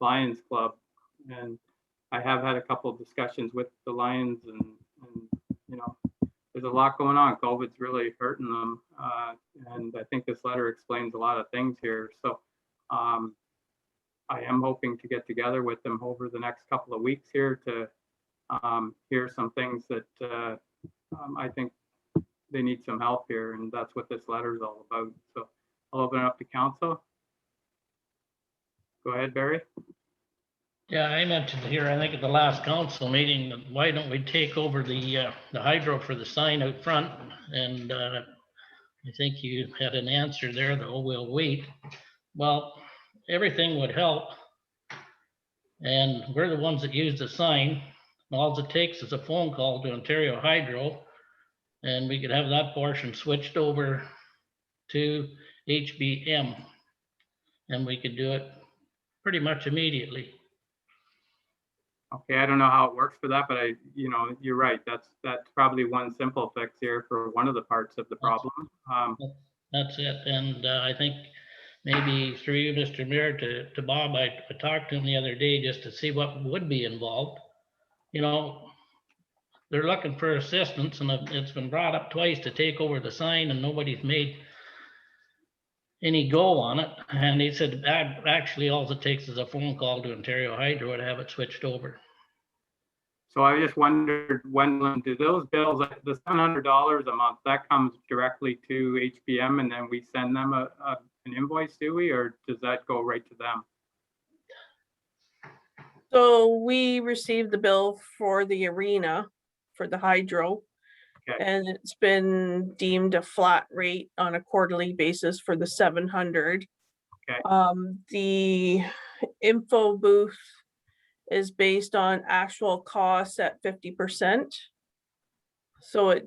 Lions Club. And I have had a couple of discussions with the Lions, and you know, there's a lot going on. COVID's really hurting them, and I think this letter explains a lot of things here. So I am hoping to get together with them over the next couple of weeks here to hear some things that I think they need some help here, and that's what this letter is all about. So I'll open it up to council. Go ahead, Barry. Yeah, I mentioned here, I think at the last council meeting, why don't we take over the hydro for the sign out front? And I think you had an answer there, though. We'll wait. Well, everything would help. And we're the ones that use the sign. All it takes is a phone call to Ontario Hydro, and we could have that portion switched over to HBM. and we could do it pretty much immediately. Okay, I don't know how it works for that, but you're right. That's probably one simple fix here for one of the parts of the problem. That's it. And I think maybe through you, Mr. Mayor, to Bob, I talked to him the other day just to see what would be involved. You know, they're looking for assistance, and it's been brought up twice to take over the sign, and nobody's made any go on it. And he said, actually, all it takes is a phone call to Ontario Hydro to have it switched over. So I just wondered, when do those bills, the $700 a month, that comes directly to HPM and then we send them an invoice, do we, or does that go right to them? So we received the bill for the arena for the hydro. Okay. And it's been deemed a flat rate on a quarterly basis for the 700. Okay. The info booth is based on actual costs at 50%. So it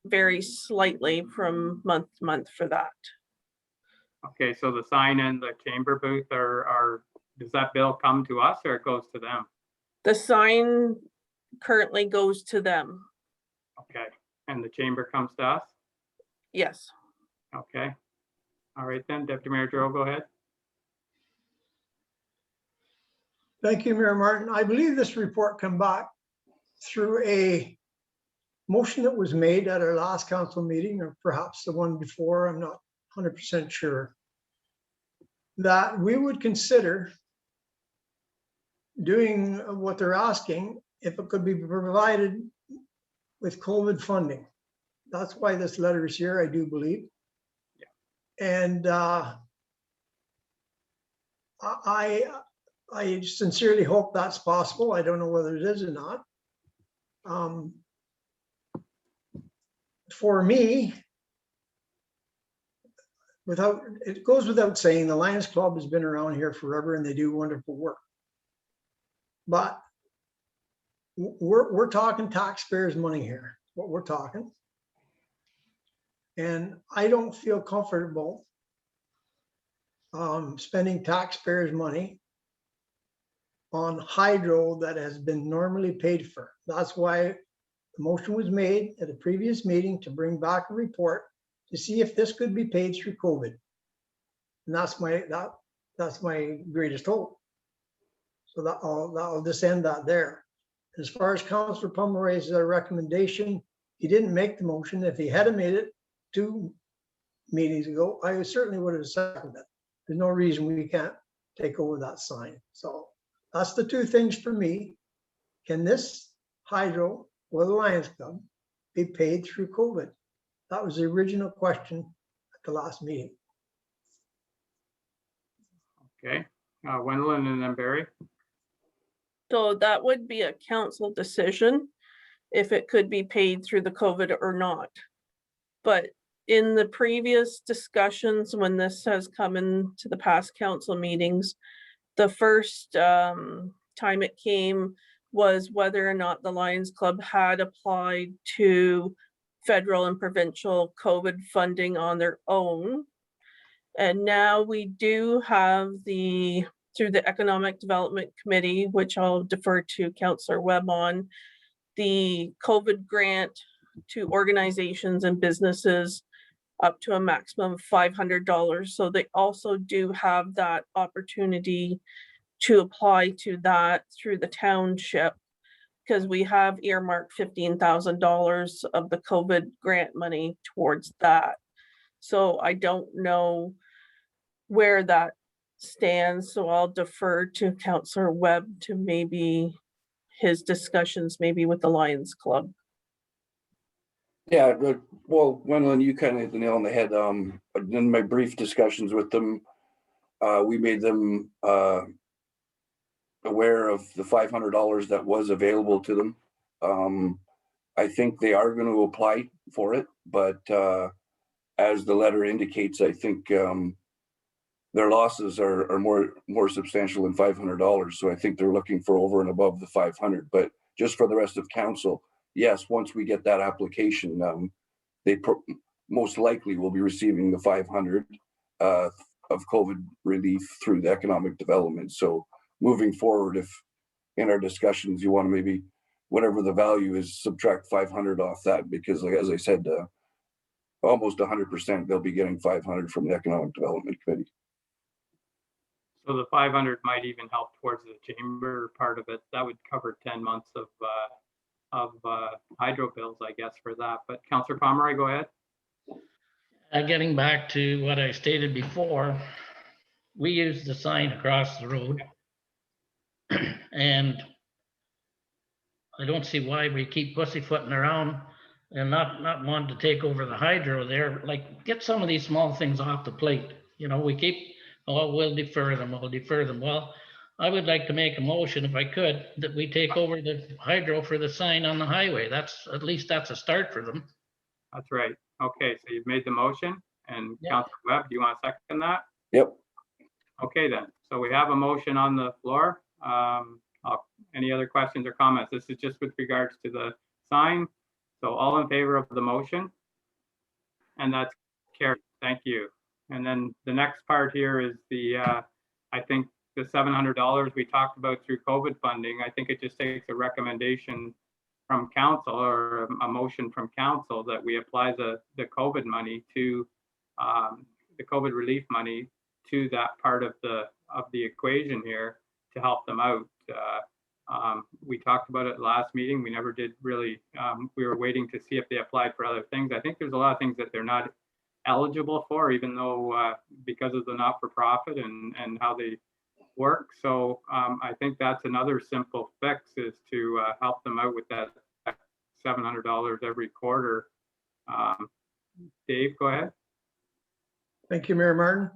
varies slightly from month to month for that. Okay, so the sign and the chamber booth does that bill come to us or it goes to them? The sign currently goes to them. Okay, and the chamber comes to us? Yes. Okay. All right then, Deputy Mayor Joe, go ahead. Thank you, Mayor Martin. I believe this report came back through a motion that was made at our last council meeting, or perhaps the one before, I'm not 100% sure, that we would consider doing what they're asking if it could be provided with COVID funding. That's why this letter is here, I do believe. Yeah. And I sincerely hope that's possible. I don't know whether it is or not. For me, it goes without saying, the Lions Club has been around here forever and they do wonderful work. But we're talking taxpayers' money here, what we're talking. And I don't feel comfortable spending taxpayers' money on hydro that has been normally paid for. That's why the motion was made at a previous meeting to bring back a report to see if this could be paid through COVID. And that's my greatest hope. So I'll just end that there. As far as Councillor Pomeroy's recommendation, he didn't make the motion. If he had made it 2 meetings ago, I certainly would have seconded it. There's no reason we can't take over that sign. So that's the 2 things for me. Can this hydro or the Lions Club be paid through COVID? That was the original question at the last meeting. Okay, Wendell and then Barry. So that would be a council decision if it could be paid through the COVID or not. But in the previous discussions, when this has come into the past council meetings, the first time it came was whether or not the Lions Club had applied to federal and provincial COVID funding on their own. And now we do have through the Economic Development Committee, which I'll defer to Councillor Webb on, the COVID grant to organizations and businesses up to a maximum of $500. So they also do have that opportunity to apply to that through the township, because we have earmarked $15,000 of the COVID grant money towards that. So I don't know where that stands. So I'll defer to Councillor Webb to maybe his discussions maybe with the Lions Club. Yeah, well, Gwendolyn, you kind of hit the nail on the head. In my brief discussions with them, we made them aware of the $500 that was available to them. I think they are going to apply for it, but as the letter indicates, I think their losses are more substantial than $500. So I think they're looking for over and above the 500. But just for the rest of council, yes, once we get that application, they most likely will be receiving the 500 of COVID relief through the economic development. So moving forward, if in our discussions, you want to maybe, whatever the value is, subtract 500 off that, because like, as I said, almost 100%, they'll be getting 500 from the Economic Development Committee. So the 500 might even help towards the chamber part of it. That would cover 10 months of hydro bills, I guess, for that. But Councillor Pomeroy, go ahead. Getting back to what I stated before, we use the sign across the road. And I don't see why we keep pussyfooting around and not wanting to take over the hydro there. Like, get some of these small things off the plate. You know, we keep, oh, we'll defer them, we'll defer them. Well, I would like to make a motion, if I could, that we take over the hydro for the sign on the highway. That's, at least that's a start for them. That's right. Okay, so you've made the motion, and Yep. Councillor Webb, do you want to second that? Yep. Okay, then. So we have a motion on the floor. Any other questions or comments? This is just with regards to the sign. So all in favor of the motion? And that's carried. Thank you. And then the next part here is the, I think the $700 we talked about through COVID funding. I think it just takes a recommendation from council or a motion from council that we apply the COVID money to the COVID relief money to that part of the equation here to help them out. We talked about it last meeting. We never did really, we were waiting to see if they applied for other things. I think there's a lot of things that they're not eligible for, even though because of the not-for-profit and how they work. So I think that's another simple fix, is to help them out with that $700 every quarter. Dave, go ahead. Thank you, Mayor Martin.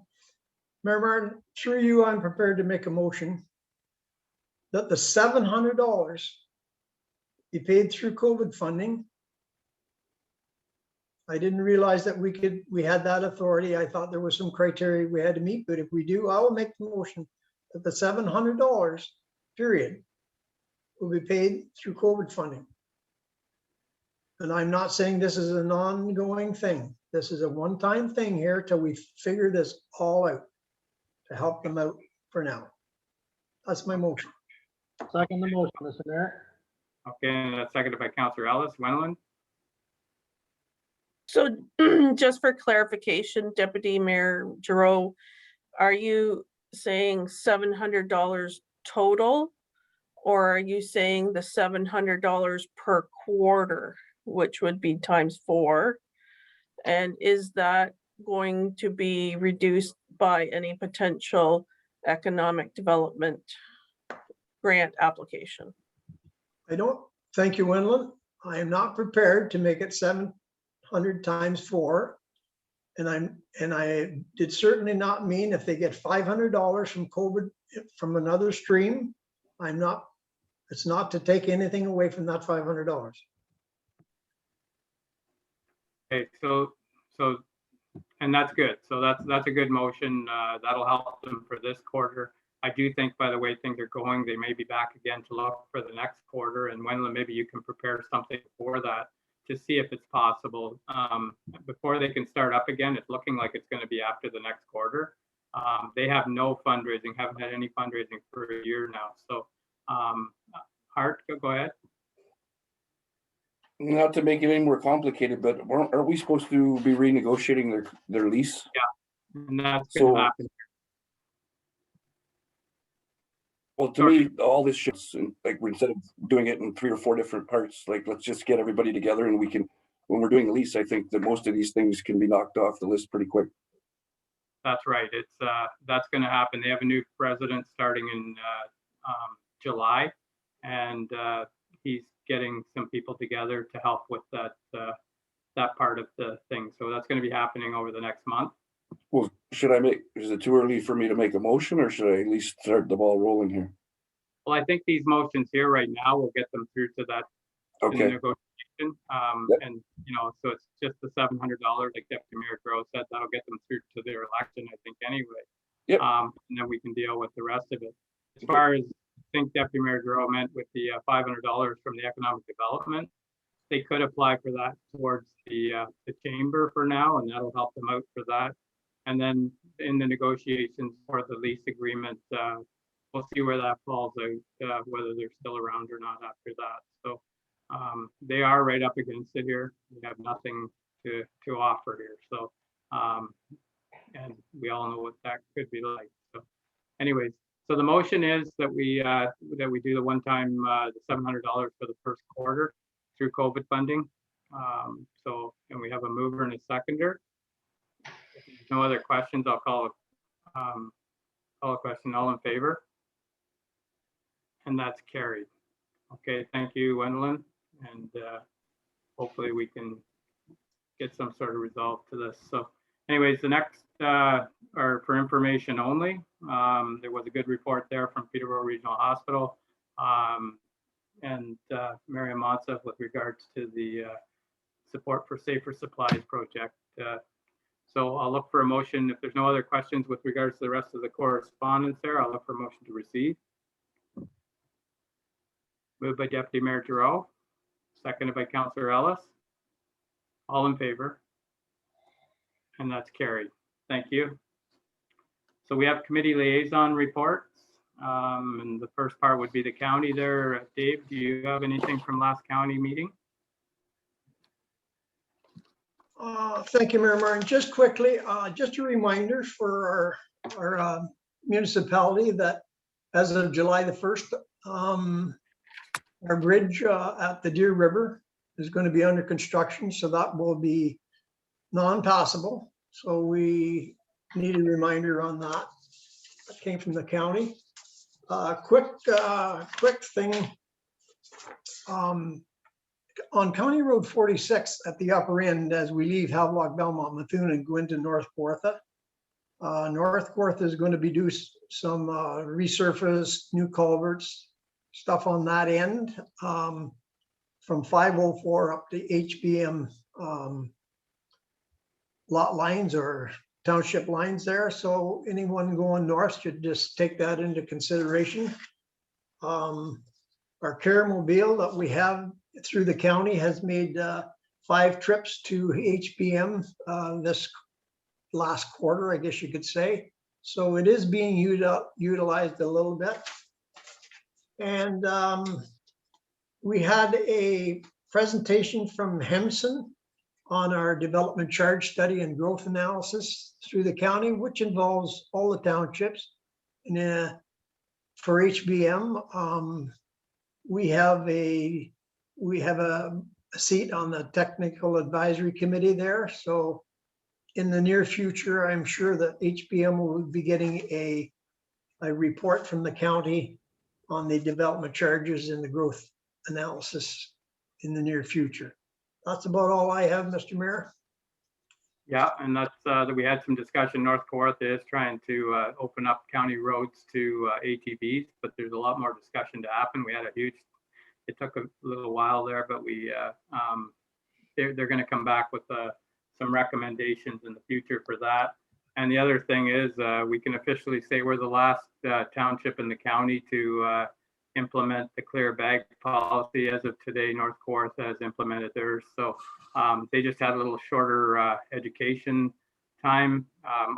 Mayor Martin, through you, I'm prepared to make a motion that the $700 be paid through COVID funding. I didn't realize that we had that authority. I thought there was some criteria we had to meet, but if we do, I will make the motion that the $700 period will be paid through COVID funding. And I'm not saying this is an ongoing thing. This is a one-time thing here till we figure this all out to help them out for now. That's my motion. Second the motion, Mr. Mayor. Okay, and that's seconded by Councillor Ellis. Wendland? So just for clarification, Deputy Mayor Giroux, are you saying $700 total? Or are you saying the $700 per quarter, which would be times 4? And is that going to be reduced by any potential economic development grant application? Thank you, Wendland. I am not prepared to make it 700 times 4. And I did certainly not mean if they get $500 from COVID from another stream, it's not to take anything away from that $500. Okay, so, and that's good. So that's a good motion. That'll help them for this quarter. I do think, by the way things are going, they may be back again to look for the next quarter. And Wendland, maybe you can prepare something for that to see if it's possible. Before they can start up again, it's looking like it's going to be after the next quarter. They have no fundraising, haven't had any fundraising for a year now. So Hart, go ahead. Not to make it any more complicated, but aren't we supposed to be renegotiating their lease? Yeah, and that's going to happen. Well, to me, all this shit's like, instead of doing it in 3 or 4 different parts, like, let's just get everybody together and we can, when we're doing a lease, I think that most of these things can be knocked off the list pretty quick. That's right. It's that's going to happen. They have a new president starting in July, and he's getting some people together to help with that part of the thing. So that's going to be happening over the next month. Well, is it too early for me to make a motion, or should I at least start the ball rolling here? Well, I think these motions here right now will get them through to that negotiation. Yep. And, so it's just the $700, like Deputy Mayor Groh said, that'll get them through to their election, I think, anyway. Yep. And then we can deal with the rest of it. As far as I think Deputy Mayor Groh meant with the $500 from the economic development, they could apply for that towards the chamber for now, and that'll help them out for that. And then in the negotiations for the lease agreement. We'll see where that falls out, whether they're still around or not after that. So they are right up against it here. We have nothing to offer here. So, and we all know what that could be like. So anyways, so the motion is that we do the one-time the $700 for the first quarter through COVID funding. So, and we have a mover and a seconder. If there's no other questions, I'll call a question. All in favor? And that's carried. Okay, thank you, Wendelin. And hopefully we can get some sort of resolve to this. So anyways, the next are for information only. There was a good report there from Peterborough Regional Hospital and Miriam Monsef with regards to the support for Safer Supplies project. So I'll look for a motion. If there's no other questions with regards to the rest of the correspondence there, I'll look for a motion to receive. Moved by Deputy Mayor Giroux, seconded by Councillor Ellis. All in favor? And that's carried. Thank you. So we have committee liaison reports. And the first part would be the county there. Dave, do you have anything from last county meeting? Thank you, Mayor Martin. Just quickly, just a reminder for our municipality that as of July the 1st, our bridge at the Deer River is going to be under construction, so that will be non-passable. So we need a reminder on that. That came from the county. Quick thing. On County Road 46 at the upper end, as we leave Havelock-Belmont-Methuen and go into North Kawartha, North Kawartha is going to be do some resurface, new culverts, stuff on that end from 504 up to HBM lot lines or township lines there. So anyone going north should just take that into consideration. Our Care Mobile that we have through the county has made 5 trips to HBM this last quarter, I guess you could say. So it is being utilized a little bit. And we had a presentation from Hemson on our development charge study and growth analysis through the county, which involves all the townships. And for HBM, we have a seat on the technical advisory committee there. So in the near future, I'm sure that HBM will be getting a report from the county on the development charges and the growth analysis in the near future. That's about all I have, Mr. Mayor. Yeah, and that's that we had some discussion. North Kawartha is trying to open up county roads to ATVs, but there's a lot more discussion to happen. We had a huge, it took a little while there, but we they're going to come back with some recommendations in the future for that. And the other thing is we can officially say we're the last township in the county to implement the clear bag policy. As of today, North Kawartha has implemented theirs. So they just had a little shorter education time.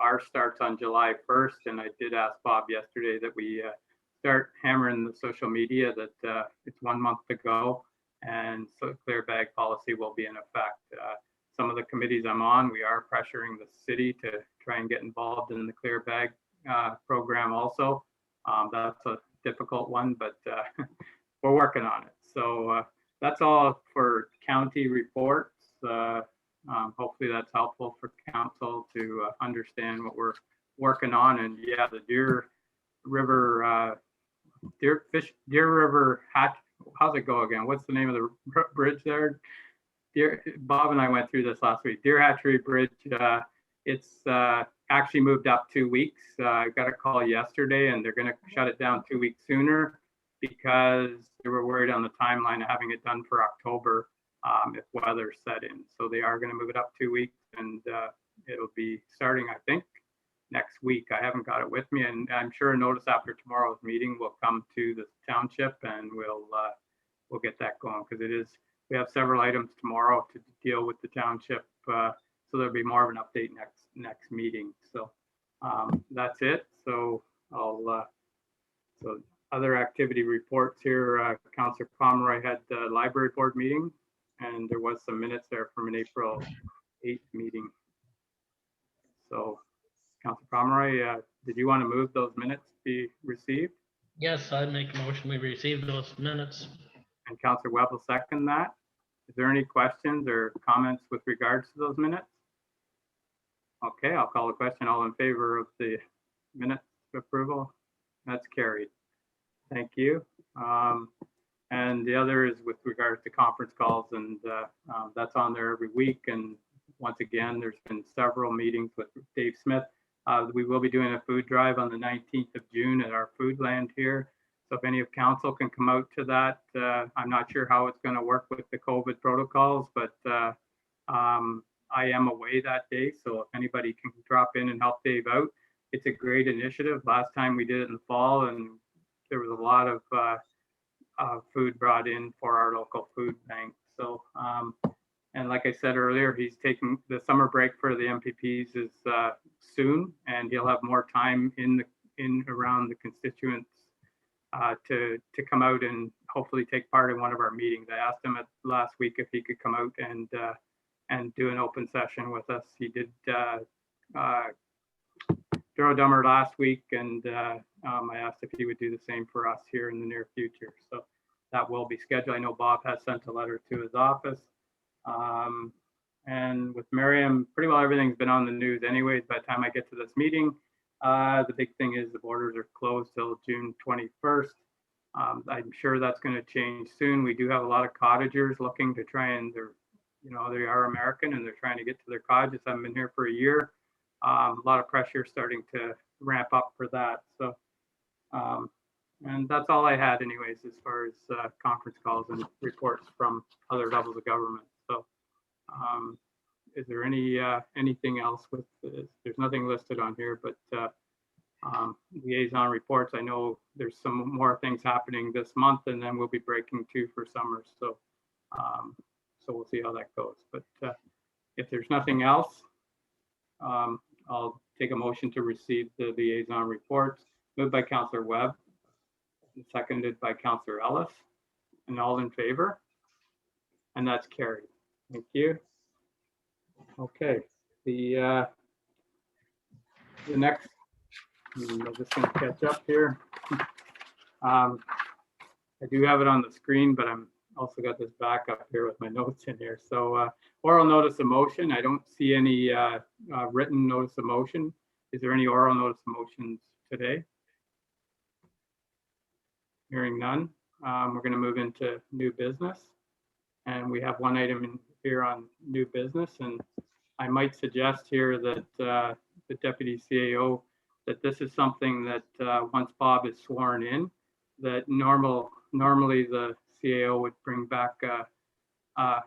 Ours starts on July 1st. And I did ask Bob yesterday that we start hammering the social media that it's 1 month to go. And so clear bag policy will be in effect. Some of the committees I'm on, we are pressuring the city to try and get involved in the clear bag program also. That's a difficult one, but we're working on it. So that's all for county reports. Hopefully that's helpful for council to understand what we're working on. And yeah, the Deer River Hatch, how's it go again? What's the name of the bridge there? Bob and I went through this last week. Deer Hatchery Bridge, it's actually moved up 2 weeks. I got a call yesterday and they're going to shut it down 2 weeks sooner because they were worried on the timeline of having it done for October if weather set in. So they are going to move it up 2 weeks and it'll be starting, I think, next week. I haven't got it with me, and I'm sure a notice after tomorrow's meeting will come to the township and we'll get that going because it is. We have several items tomorrow to deal with the township, so there'll be more of an update next meeting. So That's it. So so other activity reports here, Councillor Pomeroy had the library board meeting, and there was some minutes there from an April 8th meeting. So Councillor Pomeroy, did you want to move those minutes be received? Yes, I make a motion, we receive those minutes. And Councillor Webb will second that. Is there any questions or comments with regards to those minutes? Okay, I'll call the question. All in favor of the minutes approval? That's carried. Thank you. And the other is with regards to conference calls, and that's on there every week. And once again, there's been several meetings with Dave Smith. We will be doing a food drive on the 19th of June at our food land here. So if any of council can come out to that, I'm not sure how it's going to work with the COVID protocols, but I am away that day. So if anybody can drop in and help Dave out, it's a great initiative. Last time we did it in the fall, and there was a lot of food brought in for our local food bank. So, and like I said earlier, he's taking the summer break for the MPPs is soon, and he'll have more time in around the constituents to come out and hopefully take part in one of our meetings. I asked him last week if he could come out and do an open session with us. He did Dummer last week, and I asked if he would do the same for us here in the near future. So that will be scheduled. I know Bob has sent a letter to his office. And with Miriam, pretty well everything's been on the news anyways. By the time I get to this meeting, the big thing is the borders are closed till June 21st. I'm sure that's going to change soon. We do have a lot of cottagers looking to try, and they are American and they're trying to get to their cottages. I've been here for a year. A lot of pressure starting to ramp up for that. So, and that's all I had anyways, as far as conference calls and reports from other levels of government. So, is there anything else with this? There's nothing listed on here, but liaison reports. I know there's some more things happening this month, and then we'll be breaking too for summer. So, so we'll see how that goes. But if there's nothing else, I'll take a motion to receive the liaison reports. Moved by Councillor Webb, and seconded by Councillor Ellis, and all in favor? And that's carried. Thank you. Okay, the next, I'm just going to catch up here. I do have it on the screen, but I'm also got this backup here with my notes in here. So oral notice of motion. I don't see any written notice of motion. Is there any oral notice of motions today? Hearing none. We're going to move into new business. And we have one item in here on new business. And I might suggest here that the Deputy CAO, that this is something that once Bob is sworn in, that normally the CAO would bring back a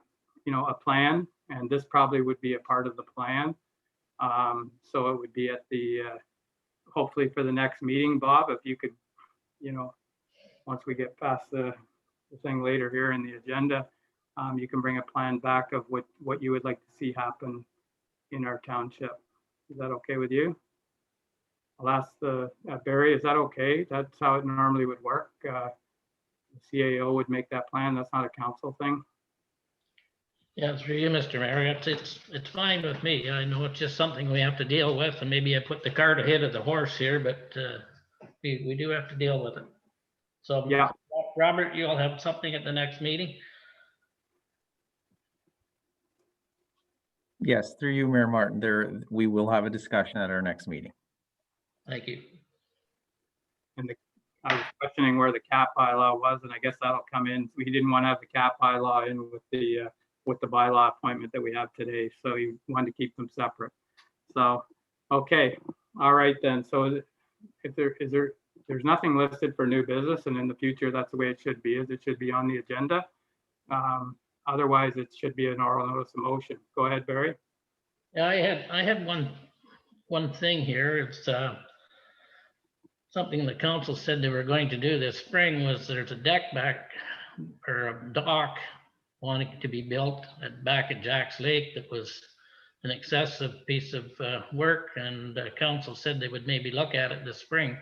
plan, and this probably would be a part of the plan. So it would be at the hopefully for the next meeting, Bob, if you could, once we get past the thing later here in the agenda, you can bring a plan back of what you would like to see happen in our township. Is that okay with you? I'll ask Barry, is that okay? That's how it normally would work. The CAO would make that plan. That's not a council thing. Yeah, through you, Mr. Mayor. It's fine with me. I know it's just something we have to deal with, and maybe I put the cart ahead of the horse here, but we do have to deal with it. So yeah, Robert, you'll have something at the next meeting. Yes, through you, Mayor Martin, we will have a discussion at our next meeting. Thank you. And I was questioning where the cap bylaw was, and I guess that'll come in. We didn't want to have the cap bylaw in with the bylaw appointment that we have today, so he wanted to keep them separate. So, okay, all right then. So, if there's nothing listed for new business, and in the future that's the way it should be. Is it should be on the agenda. Otherwise, it should be an oral notice of motion. Go ahead, Barry. Yeah, I had one thing here. It's something the council said they were going to do this spring. Was there's a deck back or a dock wanting to be built back at Jack's Lake that was an excessive piece of work, and council said they would maybe look at it this spring.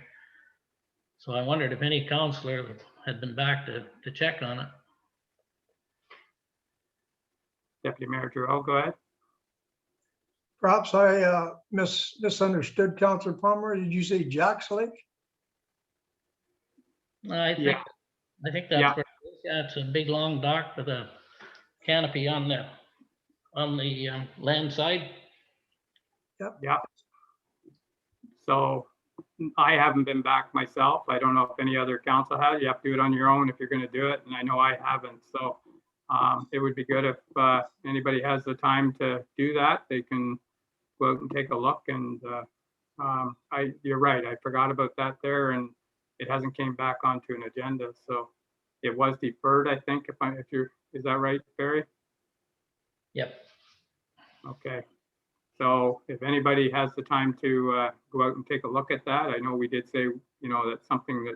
So I wondered if any counselor had been back to check on it. Deputy Mayor Giroux, go ahead. Perhaps I misunderstood Councillor Palmer. Did you say Jack's Lake? I think, Yeah. I think Yeah. that's where it is. Yeah, it's a big long dock with a canopy on the land side. Yeah. So I haven't been back myself. I don't know if any other council has. You have to do it on your own if you're going to do it. And I know I haven't. So it would be good if anybody has the time to do that. They can go out and take a look. And you're right. I forgot about that there, and it hasn't came back onto an agenda. So it was deferred, I think, is that right, Barry? Yep. Okay. So if anybody has the time to go out and take a look at that, I know we did say, that's something that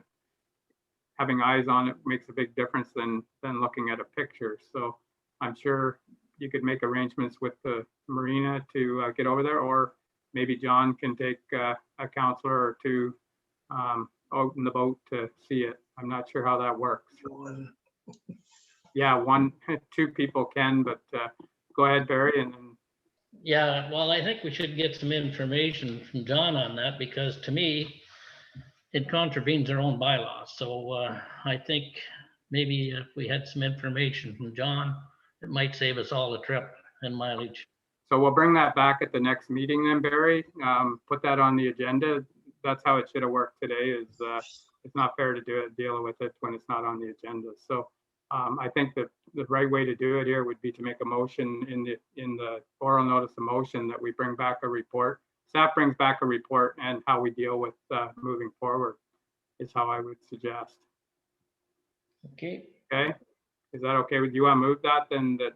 having eyes on it makes a big difference than looking at a picture. So I'm sure you could make arrangements with the marina to get over there, or maybe John can take a counselor or two out in the boat to see it. I'm not sure how that works. Yeah, two people can, but go ahead, Barry, and then. Yeah, well, I think we should get some information from John on that, because to me, it contravenes our own bylaws. So I think maybe if we had some information from John, it might save us all a trip and mileage. So we'll bring that back at the next meeting then, Barry. Put that on the agenda. That's how it should have worked today. It's not fair to deal with it when it's not on the agenda. So I think that the right way to do it here would be to make a motion in the oral notice of motion that we bring back a report. Staff brings back a report, and how we deal with moving forward is how I would suggest. Okay. Okay. Is that okay with you? I move that then, that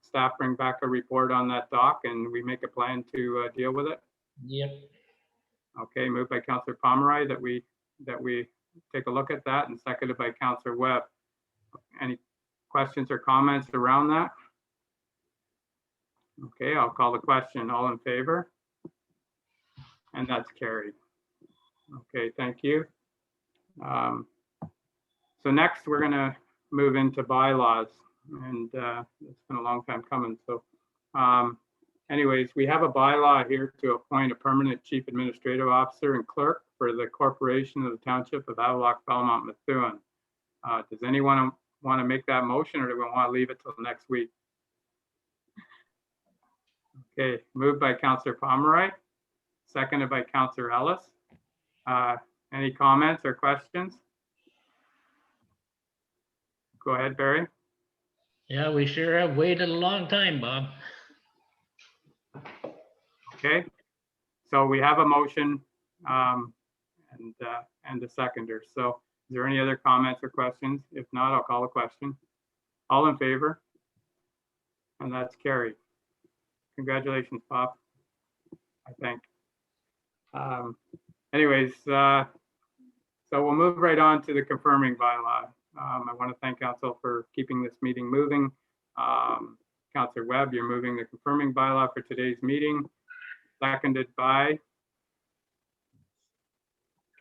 staff bring back a report on that dock and we make a plan to deal with it. Yep. Okay, moved by Councillor Pomeroy that we take a look at that, and seconded by Councillor Webb. Any questions or comments around that? Okay, I'll call the question. All in favor? And that's carried. Okay, thank you. So next we're going to move into bylaws, and it's been a long time coming. So anyways, we have a bylaw here to appoint a permanent chief administrative officer and clerk for the corporation of the Township of Havelock-Belmont-Methuen. Does anyone want to make that motion, or do we want to leave it till next week? Okay, moved by Councillor Pomeroy, seconded by Councillor Ellis. Any comments or questions? Go ahead, Barry. Yeah, we sure have waited a long time, Bob. Okay, so we have a motion and a seconder. So is there any other comments or questions? If not, I'll call a question. All in favor? And that's carried. Congratulations, Bob, I think. Anyways, so we'll move right on to the confirming bylaw. I want to thank council for keeping this meeting moving. Councillor Webb, you're moving the confirming bylaw for today's meeting, seconded by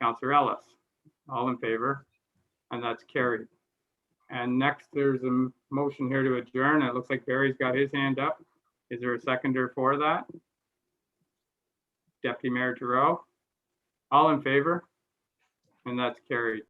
Councillor Ellis. All in favor, and that's carried. And next, there's a motion here to adjourn. It looks like Barry's got his hand up. Is there a seconder for that? Deputy Mayor Giroux. All in favor, and that's carried.